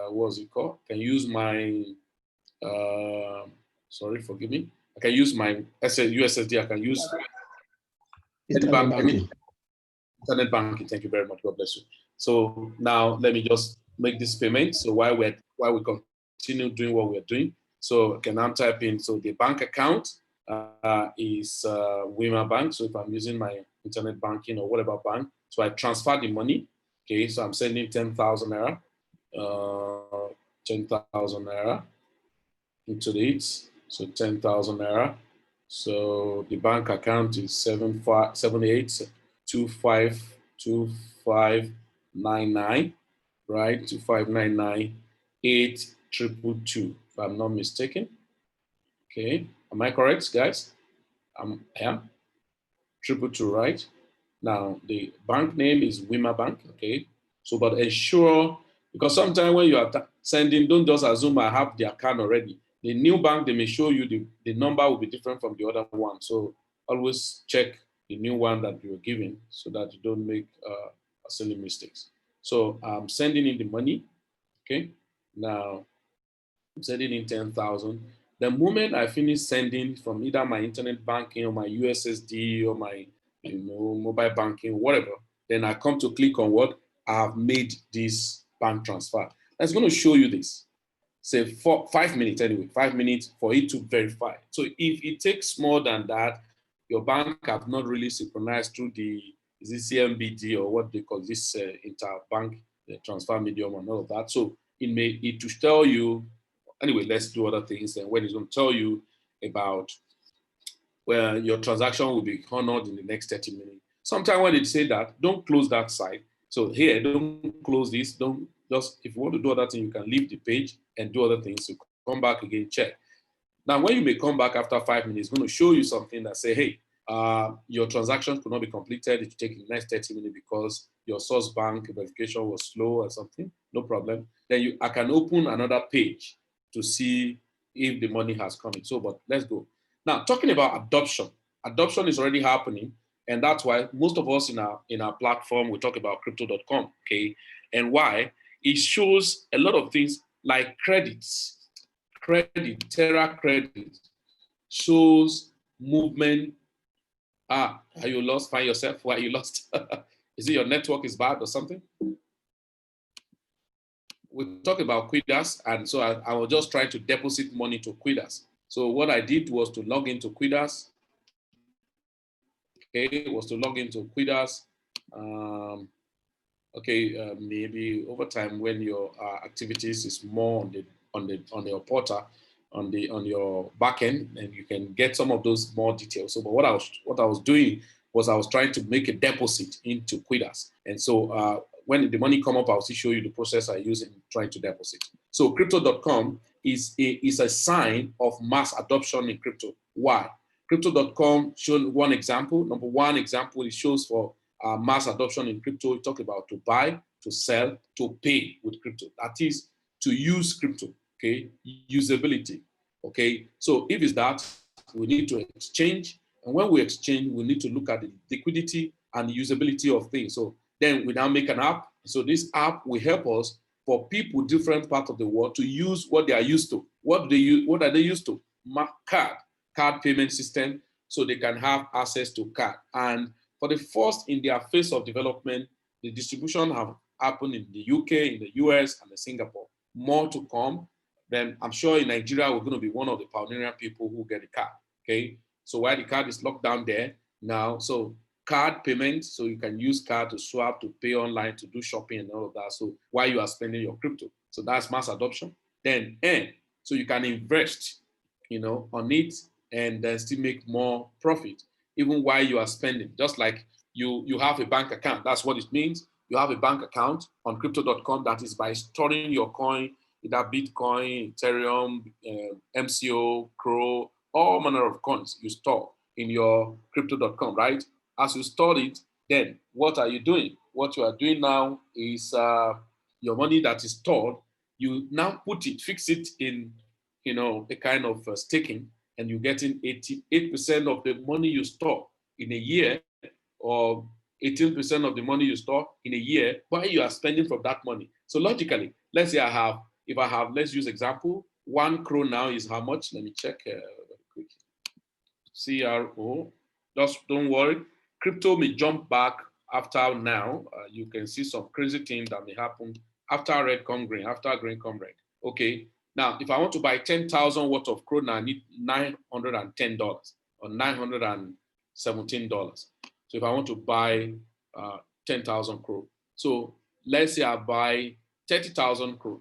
what's it called? I can use my, sorry, forgive me. I can use my USSD. I can use Internet banking. Internet banking. Thank you very much. God bless you. So now let me just make this payment. So while we continue doing what we're doing, so I can now type in. So the bank account is Wima Bank. So if I'm using my internet banking or whatever bank, so I transfer the money. Okay, so I'm sending 10,000 naira, 10,000 naira into it. So 10,000 naira. So the bank account is 75252599, right? 25998222, if I'm not mistaken. Okay, am I correct, guys? I am. 222, right? Now the bank name is Wima Bank. Okay, so but ensure, because sometimes when you are sending, don't just assume I have the account already. The new bank, they may show you the number will be different from the other one. So always check the new one that you're giving so that you don't make silly mistakes. So I'm sending in the money. Okay. Now I'm sending in 10,000. The moment I finish sending from either my internet banking or my USSD or my mobile banking, whatever, then I come to click on what? I have made this bank transfer. That's going to show you this. Say 5 minutes anyway, 5 minutes for it to verify. So if it takes more than that, your bank have not really synchronized through the CMBD or what they call this interbank transfer medium and all of that. So it to tell you, anyway, let's do other things. And when it's going to tell you about where your transaction will be honored in the next 30 minutes. Sometimes when they say that, don't close that site. So here, don't close this. Don't just, if you want to do other things, you can leave the page and do other things. So come back again, check. Now, when you may come back after 5 minutes, it's going to show you something that say, hey, your transaction could not be completed. It will take the next 30 minutes because your source bank verification was slow or something. No problem. Then I can open another page to see if the money has come in. So, but let's go. Now, talking about adoption. Adoption is already happening. And that's why most of us in our platform, we talk about crypto.com, okay? And why? It shows a lot of things like credits. Terra credit shows movement. Are you lost? Find yourself? Why are you lost? Is it your network is bad or something? We talk about Quidas, and so I was just trying to deposit money to Quidas. So what I did was to log into Quidas. Okay, was to log into Quidas. Maybe over time when your activities is more on your portal, on your backend, and you can get some of those more details. So, but what I was doing was I was trying to make a deposit into Quidas, and so when the money come up, I'll still show you the process I use in trying to deposit. So, crypto.com is a sign of mass adoption in crypto. Why? Crypto.com showed one example. Number one example, it shows for mass adoption in crypto. We talk about to buy, to sell, to pay with crypto. That is to use crypto, okay? Usability, okay? So if it's that, we need to exchange. And when we exchange, we need to look at the liquidity and the usability of things. So then we now make an app. So this app will help us for people different parts of the world to use what they are used to. What are they used to? Card payment system, so they can have access to card. And for the first in their phase of development, the distribution have happened in the UK, in the US, and the Singapore. More to come. Then I'm sure in Nigeria, we're going to be one of the pioneering people who get a card, okay? So while the card is locked down there now, so card payments, so you can use card to swap, to pay online, to do shopping and all of that. So while you are spending your crypto. So that's mass adoption. Then so you can invest, on it and then still make more profit, even while you are spending. Just like you have a bank account. That's what it means. You have a bank account on crypto.com that is by storing your coin, either Bitcoin, Ethereum, MCO, Crow, all manner of coins you store in your crypto.com, right? As you store it, then what are you doing? What you are doing now is your money that is stored, you now fix it in, a kind of staking, and you're getting 88% of the money you store in a year, or 18% of the money you store in a year, while you are spending from that money. So logically, let's say let's use example, 1 crore now is how much? Let me check very quick. CRO, just don't worry. Crypto may jump back after now. You can see some crazy things that may happen after red come green, after green come red. Okay, now if I want to buy 10,000 worth of crore, I need $910 or $917. So if I want to buy 10,000 crore, so let's say I buy 30,000 crore,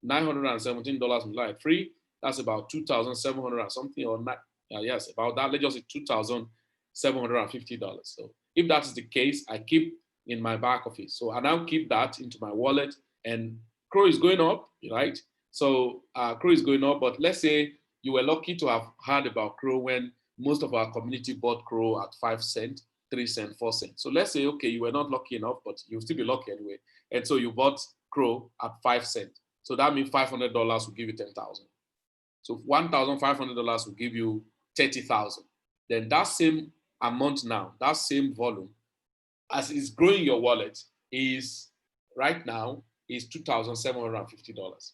$917 multiplied 3, that's about 2,700 or something, or not. Yes, about that. Let's just say $2,750. So if that is the case, I keep in my back office. So I now keep that into my wallet, and Crow is going up, right? So Crow is going up, but let's say you were lucky to have heard about Crow when most of our community bought Crow at 5 cents, 3 cents, 4 cents. So let's say, okay, you were not lucky enough, but you'll still be lucky anyway. And so you bought Crow at 5 cents. So that means $500 will give you 10,000. So $1,500 will give you 30,000. Then that same amount now, that same volume, as it's growing your wallet, is right now is $2,750.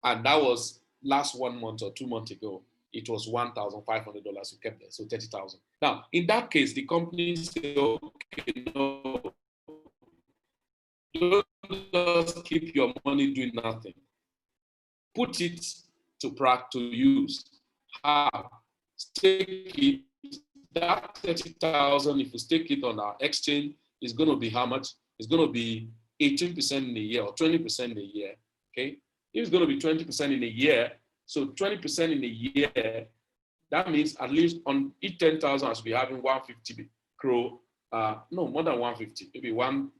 And that was last 1 month or 2 months ago, it was $1,500 you kept there, so 30,000. Now, in that case, the company say, okay, no, don't just keep your money doing nothing. Put it to use. How? Stake it. That 30,000, if you stake it on our exchange, is going to be how much? It's going to be 18% in a year or 20% in a year. Okay, if it's going to be 20% in a year, so 20% in a year, that means at least on each 10,000, I should be having 150 crore. No, more than 150, maybe no.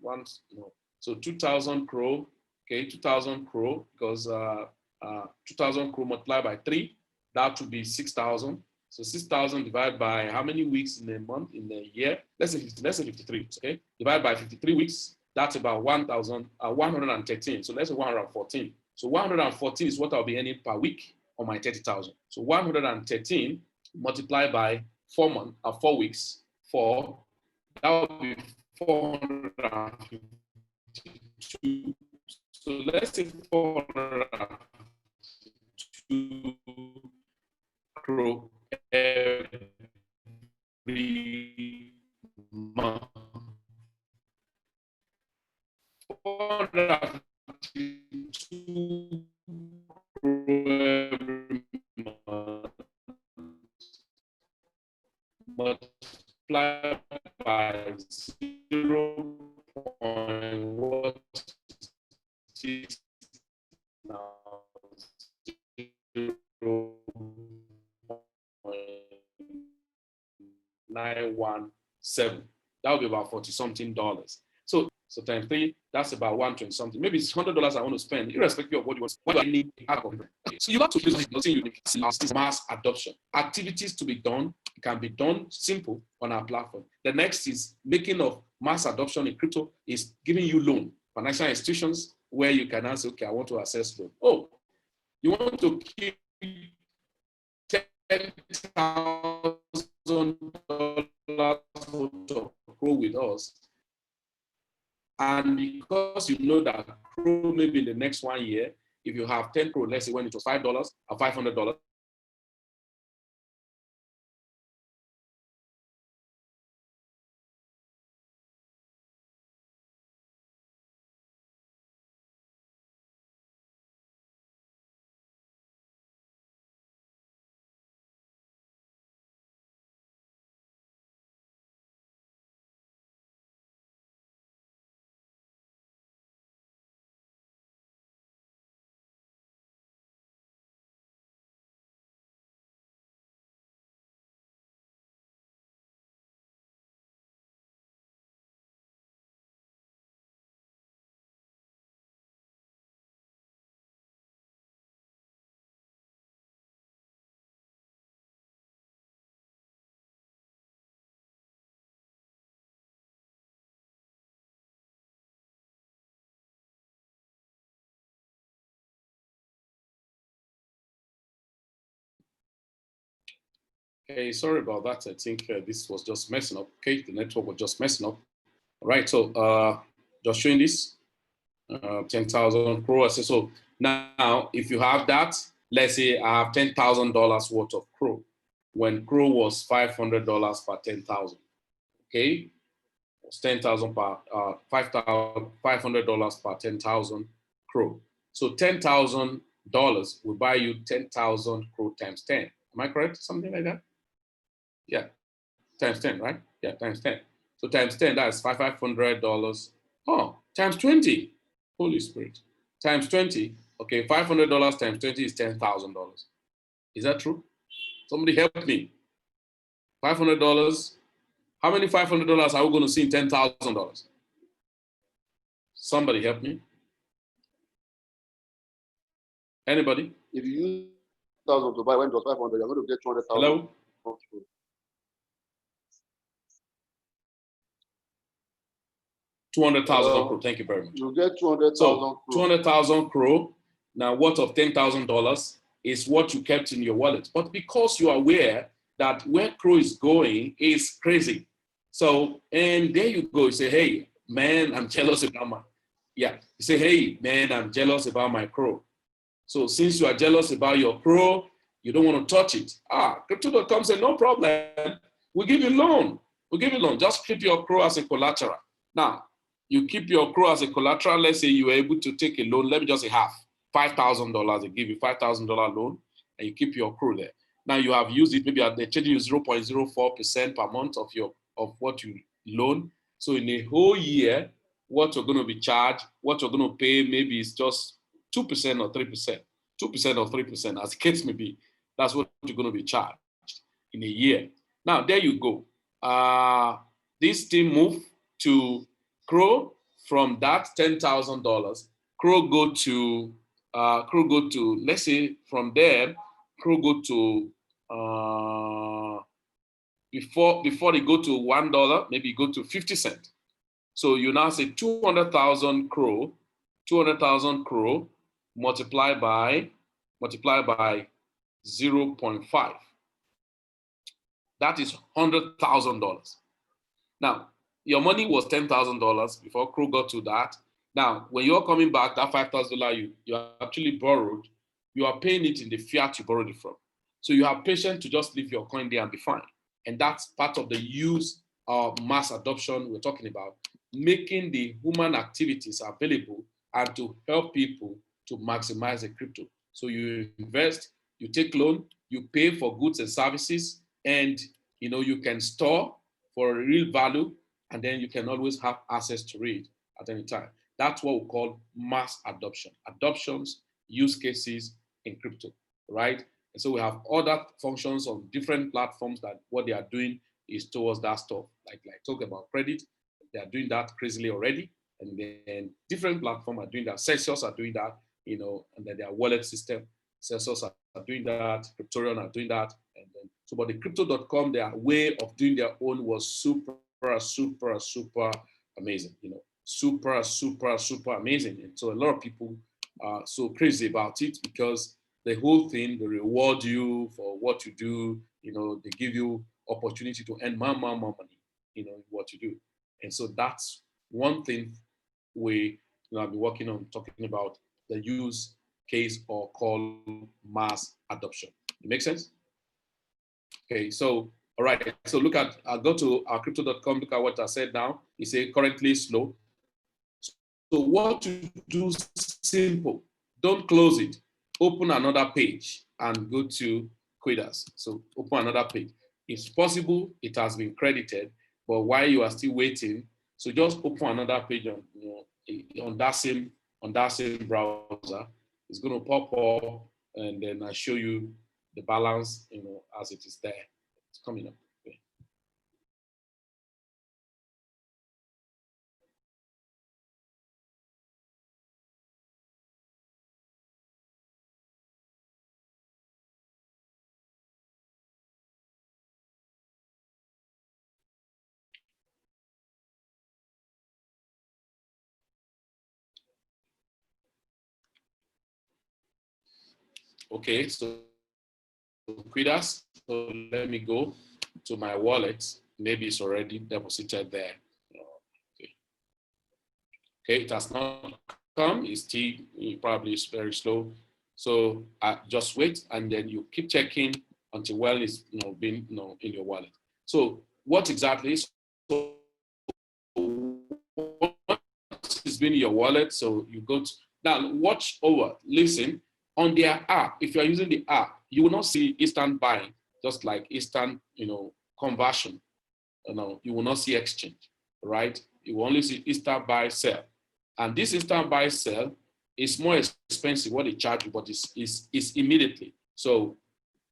So 2,000 crore. Okay, 2,000 crore, because 2,000 crore multiplied by 3, that would be 6,000. So 6,000 divided by how many weeks in a month, in a year? Let's say 53, okay? Divided by 53 weeks, that's about 113. So let's say 114. So 114 is what I'll be earning per week on my 30,000. So 113 multiplied by 4 weeks, that would be 452. So let's say 452 crore every month. 452 crore every month multiplied by 0.16 now 0.917. That would be about $40-something. So times 3, that's about 120-something. Maybe it's $100 I want to spend, irrespective of what you want. What do I need? So you have to use nothing unique. Mass adoption. Activities to be done can be done simple on our platform. The next is making of mass adoption in crypto is giving you loan. Financial institutions where you can answer, okay, I want to access loan. Oh, you want to keep $10,000 to grow with us. And because you know that Pro maybe in the next 1 year, if you have 10 Pro, let's say when it was $5 or $500, okay, sorry about that. I think this was just messing up. Okay, the network was just messing up. All right, so just showing this 10,000 Pro. So now, if you have that, let's say I have $10,000 worth of Pro, when Pro was $500 per 10,000. Okay, it's 10,000 per $500 per 10,000 Pro. So $10,000 will buy you 10,000 Pro times 10. Am I correct? Something like that? Yeah, times 10, right? Yeah, times 10. So times 10, that's $500. Oh, times 20. Holy Spirit. Times 20. Okay, $500 times 20 is $10,000. Is that true? Somebody help me. $500. How many $500 are we going to see in $10,000? Somebody help me. Anybody? If you use 1,000 to buy when it was 500, you're going to get 200,000. Hello? $200,000 crore. Thank you very much. You get 200,000 so 200,000 crore. Now, worth of $10,000 is what you kept in your wallet. But because you are aware that where Crow is going is crazy. So, and there you go. You say, hey, man, I'm jealous about my, yeah. You say, hey, man, I'm jealous about my Crow. So since you are jealous about your Crow, you don't want to touch it. Crypto.com said, no problem. We'll give you loan. We'll give you loan. Just keep your Crow as a collateral. Now, you keep your Crow as a collateral. Let's say you were able to take a loan. Let me just say half, $5,000. They give you $5,000 loan, and you keep your Crow there. Now you have used it. Maybe they're charging you 0.04% per month of what you loan. So in a whole year, what you're going to be charged, what you're going to pay, maybe it's just 2% or 3%, 2% or 3%, as the case may be. That's what you're going to be charged in a year. Now, there you go. This team moved to Crow from that $10,000. Crow go to, let's say from there, Crow go to, before they go to $1, maybe go to 50 cents. So you now say 200,000 Crow, 200,000 Crow multiplied by 0.5. That is $100,000. Now, your money was $10,000 before Crow got to that. Now, when you're coming back, that $5,000 you actually borrowed, you are paying it in the fiat you borrowed it from. So you have patience to just leave your coin there and be fine. And that's part of the use of mass adoption we're talking about, making the human activities available and to help people to maximize the crypto. So you invest, you take loan, you pay for goods and services, and you can store for a real value, and then you can always have access to it at any time. That's what we call mass adoption. Adoptions, use cases in crypto, right? And so we have other functions on different platforms that what they are doing is towards that stuff. Like talk about credit, they are doing that crazily already. And then different platforms are doing that. Celsius are doing that, and then their wallet system. Celsius are doing that. Cryptorian are doing that. And then, so, but the crypto.com, their way of doing their own was super amazing. Super amazing. And so a lot of people are so crazy about it because the whole thing, they reward you for what you do. They give you opportunity to earn more money, what you do. And so that's one thing I've been working on, talking about the use case or call mass adoption. It makes sense? Okay, so, all right. So look at, I'll go to our crypto.com, look at what I said now. It says currently slow. So what to do, simple. Don't close it. Open another page and go to Quidas. So open another page. It's possible it has been credited, but while you are still waiting, so just open another page on that same browser. It's going to pop up, and then I show you the balance, as it is there. It's coming up. Okay. Okay, so Quidas, so let me go to my wallet. Maybe it's already deposited there. Okay, it has not come. It's still probably is very slow. So just wait, and then you keep checking until it's been in your wallet. So what exactly is it's been in your wallet? So you go to now. Watch over. Listen. On their app, if you are using the app, you will not see instant buying, just like instant, conversion. You will not see exchange, right? You will only see instant buy sell, and this instant buy sell is more expensive. What they charge you, but it's immediately. So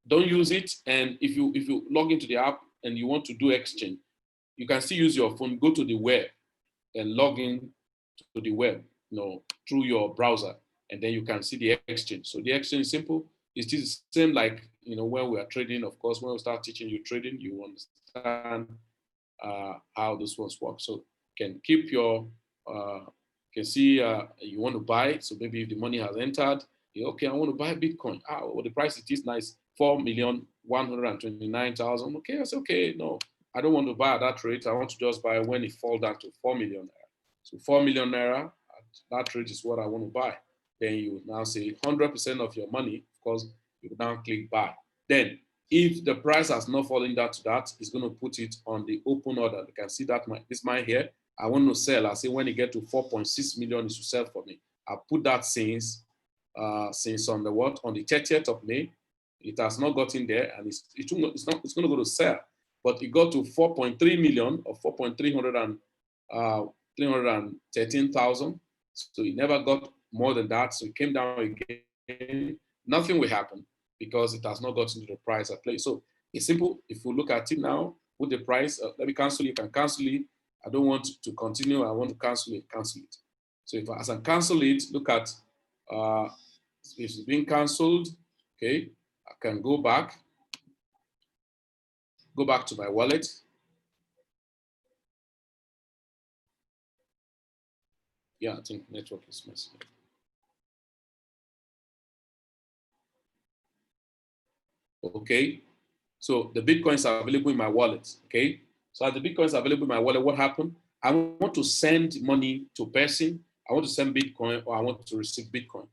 don't use it. And if you log into the app and you want to do exchange, you can still use your phone. Go to the web and log in to the web, through your browser. And then you can see the exchange. So the exchange is simple. It's just the same like, when we are trading. Of course, when we start teaching you trading, you understand how this ones work. So you can keep your, can see you want to buy. So maybe if the money has entered, okay, I want to buy Bitcoin. Well, the price it is nice, 4,129,000. Okay, I say, okay, no, I don't want to buy at that rate. I want to just buy when it falls down to 4 million naira. So 4 million naira, that rate is what I want to buy. then you now say 100% of your money. Of course, you now click buy. Then if the price has not fallen down to that, it's going to put it on the open order. You can see that this mine here, I want to sell. I say when it get to 4.6 million, it should sell for me. I put that since on the what? On the 30th of May. It has not gotten there, and it's going to go to sell. But it got to 4.3 million or 313,000. So it never got more than that. So it came down again. Nothing will happen because it has not gotten to the price I placed. So it's simple. If we look at it now, with the price, let me cancel it. You can cancel it. I don't want to continue. I want to cancel it. Cancel it. So if as I cancel it, look at if it's being canceled. Okay, I can go back to my wallet. Yeah, I think network is messing up. Okay, so the Bitcoins are available in my wallet. Okay, so as the Bitcoins are available in my wallet, what happened? I want to send money to a person. I want to send Bitcoin or I want to receive Bitcoin.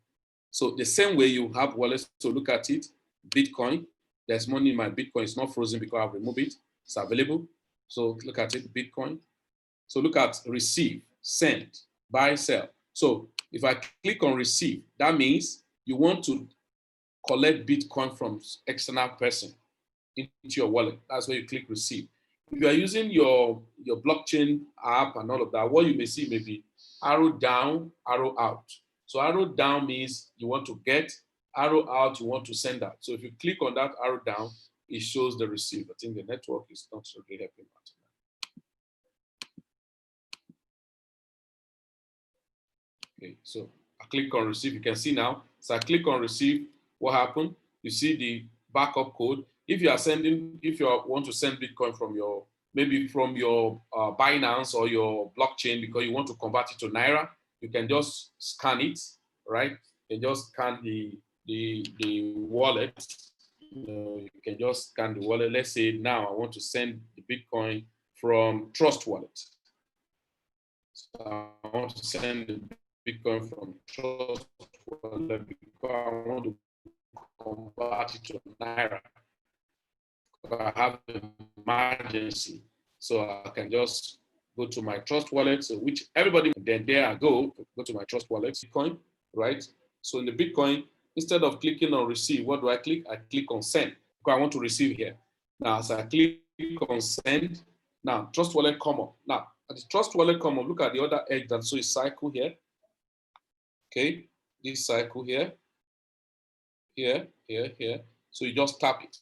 So the same way you have wallets, so look at it, Bitcoin, there's money in my Bitcoin, it's not frozen because I've removed it, it's available. So look at it, Bitcoin. So look at receive, send, buy, sell. So if I click on receive, that means you want to collect Bitcoin from external person into your wallet. That's where you click receive. If you are using your blockchain app and all of that, what you may see may be arrow down, arrow out. So arrow down means you want to get, arrow out, you want to send out. So if you click on that arrow down, it shows the receive. I think the network is not really helping out. Okay, so I click on receive. You can see now, so I click on receive, what happened? You see the backup code. If you are sending, if you want to send Bitcoin from your, maybe from your Binance or your blockchain because you want to convert it to Naira, you can just scan it, right? You can just scan the wallet. You can just scan the wallet. Let's say now I want to send the Bitcoin from Trust Wallet. So I want to send the Bitcoin from Trust Wallet because I want to convert it to Naira. I have an emergency, so I can just go to my Trust Wallet, so which everybody, then there I go to my Trust Wallet, Bitcoin, right? So in the Bitcoin, instead of clicking on receive, what do I click? I click on send because I want to receive here. Now, as I click on send, now Trust Wallet come up. Now, at the Trust Wallet come up, look at the other edge that shows cycle here. Okay, this cycle here, here. So you just tap it.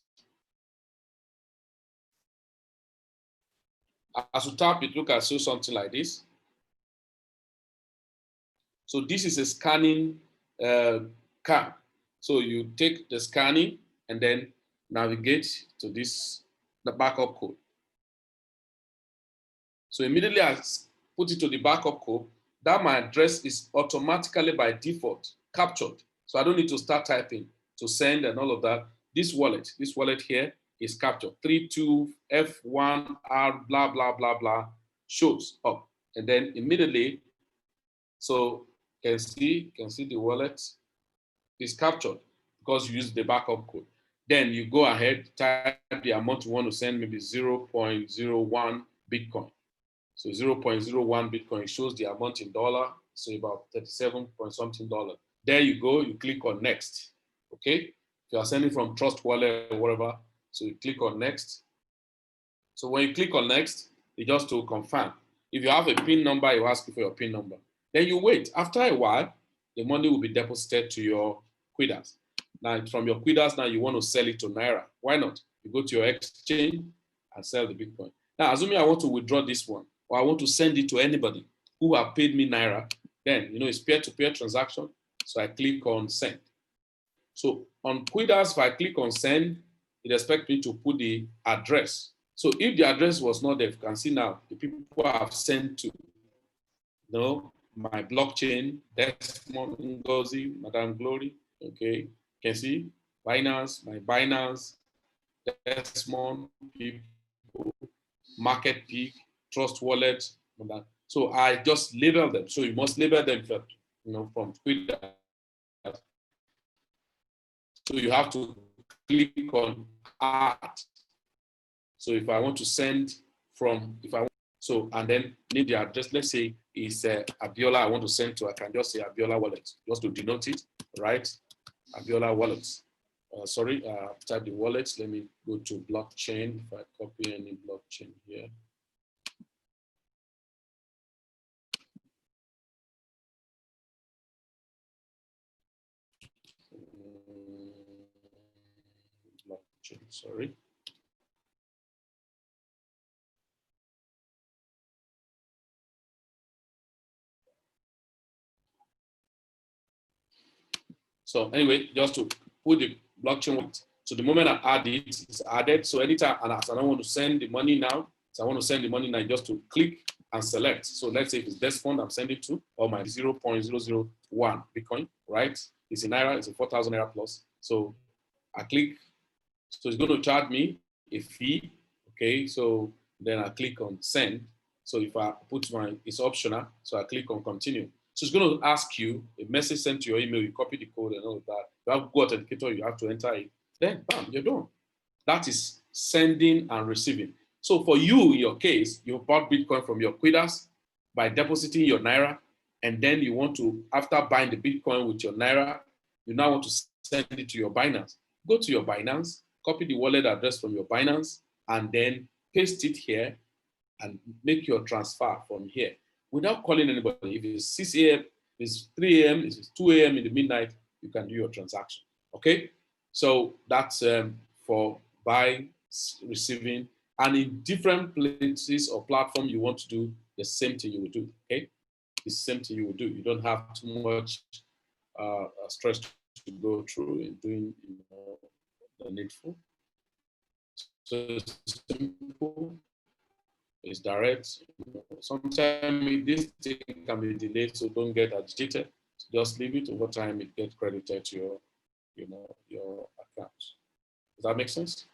As you tap it, look at so something like this. So this is a scanning card. So you take the scanning and then navigate to the backup code. So immediately I put it to the backup code, that my address is automatically by default captured. So I don't need to start typing to send and all of that. This wallet here is captured. 32F1R blah, blah, blah, blah shows up. And then immediately, so you can see the wallet is captured because you use the backup code. Then you go ahead, type the amount you want to send, maybe 0.01 Bitcoin. So 0.01 Bitcoin shows the amount in dollar, so about 37 point something dollar. There you go, you click on next, okay? If you are sending from Trust Wallet or whatever, so you click on next. So when you click on next, it just to confirm. If you have a PIN number, it will ask you for your PIN number. Then you wait. After a while, the money will be deposited to your Quidas. Now from your Quidas, now you want to sell it to Naira. Why not? You go to your exchange and sell the Bitcoin. Now, assuming I want to withdraw this one, or I want to send it to anybody who have paid me Naira, then, it's peer-to-peer transaction. So I click on send. So on Quidas, if I click on send, it expects me to put the address. So if the address was not there, you can see now the people I have sent to, my blockchain, Desmond Ngozi, Madame Glory, okay, you can see Binance, my Binance, Desmond, people, Market Peak, Trust Wallet, and that. So I just label them. So you must label them from Twitter. So you have to click on add. So if I want to send from, and then need the address, let's say it's Abiola I want to send to, I can just say Abiola wallet, just to denote it, right? Abiola wallet. Type the wallet. Let me go to blockchain. If I copy any blockchain here. Blockchain, sorry. So anyway, just to put the blockchain, so the moment I add it, it's added. So anytime, and as I don't want to send the money now, just to click and select. So let's say if it's this fund I'm sending to, or my 0.001 Bitcoin, right? It's in Naira, it's a 4,000 Naira plus. So I click, so it's going to charge me a fee, okay? So then I click on send. So if I put it's optional, so I click on continue. So it's going to ask you a message sent to your email, you copy the code and all of that. You have Google Authenticator, you have to enter it. Then, bam, you're done. That is sending and receiving. So for you, in your case, you bought Bitcoin from your Quidas by depositing your Naira, and then you want to, after buying the Bitcoin with your Naira, you now want to send it to your Binance. Go to your Binance, copy the wallet address from your Binance, and then paste it here and make your transfer from here without calling anybody. If it's 6 a.m., if it's 3 a.m., if it's 2 a.m. in the midnight, you can do your transaction. Okay? So that's for buying, receiving, and in different places or platform you want to do the same thing you would do. Okay? The same thing you would do. You don't have too much stress to go through in doing the needful. So it's simple. It's direct. Sometimes this thing can be delayed, so don't get agitated. Just leave it. Over time, it gets credited to your account. Does that make sense?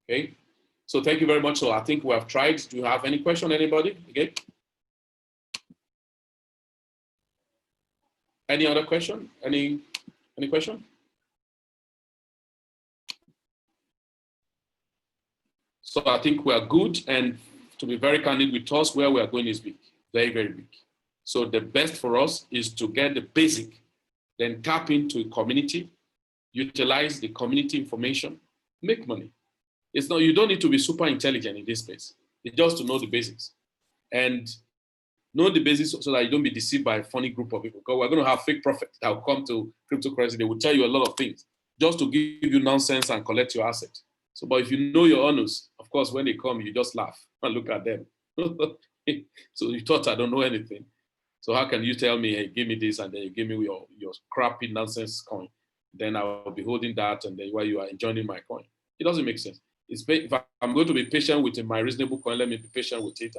Okay. So thank you very much. So I think we have tried. Do you have any question, anybody? Okay. Any other question? Any question? So I think we are good, and to be very candid with us, where we are going is big, very, very big. So the best for us is to get the basic, then tap into a community, utilize the community information, make money. It's not, you don't need to be super intelligent in this space. It's just to know the basics. And know the basics so that you don't be deceived by a funny group of people. Because we're going to have fake prophets that will come to cryptocurrency. They will tell you a lot of things just to give you nonsense and collect your assets. So, but if you know your owners, of course, when they come, you just laugh and look at them. So you thought I don't know anything. So how can you tell me, hey, give me this, and then you give me your crappy nonsense coin? Then I will be holding that, and then while you are enjoying my coin. It doesn't make sense. If I'm going to be patient with my reasonable coin, let me be patient with it.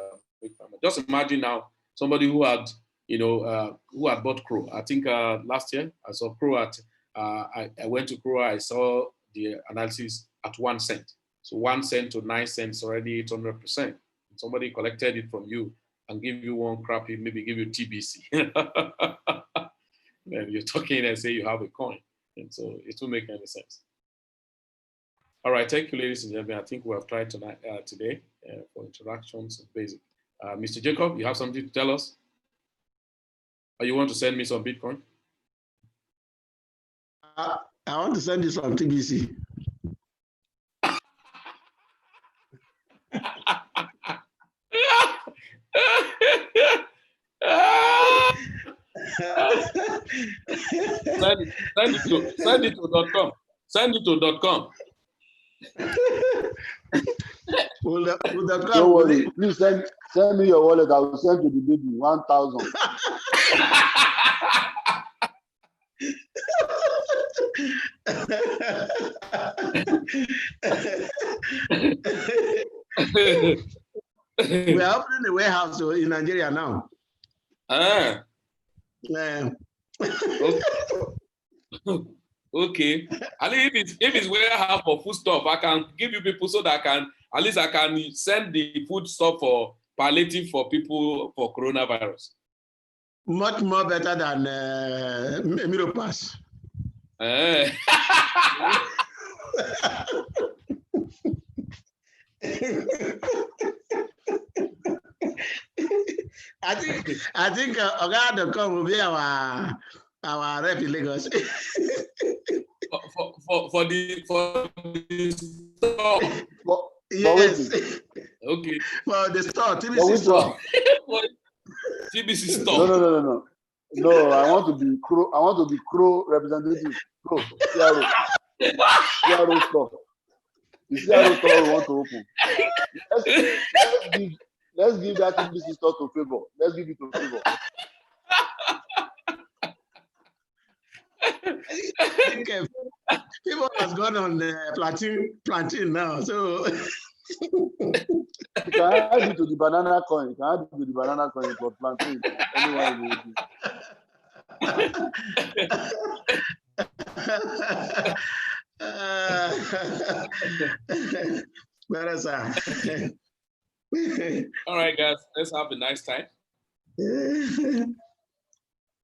Just imagine now somebody who had, who had bought Crow. I think last year I saw Crow at, I went to Crow, I saw the analysis at 1 cent. So 1 cent to 9 cents already 800%. Somebody collected it from you and give you one crappy, maybe give you TBC. Then you're talking and say you have a coin. And so it won't make any sense. All right, thank you, ladies and gentlemen. I think we have tried tonight, today for introductions and basic. Mr. Jacob, you have something to tell us? Or you want to send me some Bitcoin? I want to send you some TBC. Send it to .com. Send it to .com. Don't worry. Please send me your wallet. I will send to the baby 1,000. We are opening a warehouse in Nigeria now. Okay. At least if it's warehouse for food stuff, I can give you people so that I can send the food stuff for palliative for people for coronavirus. much more better than Miropass. Eh. I think Oga.com will be our rep in Lagos. for the store. Yes. Okay. For the store, But TBC which store. one? TBC No, store. no. No, I want to be Crow. I want to be Crow representative. Crow, CRO store. The CRO store we want to open. Let's give that TBC store to Favor. Let's give it to Favor. I think people has gone on plantain now. So You can add it to the banana coin. You can add it to the banana coin for plantain. Anyone will do. Sir. All right, guys. Let's have a nice time.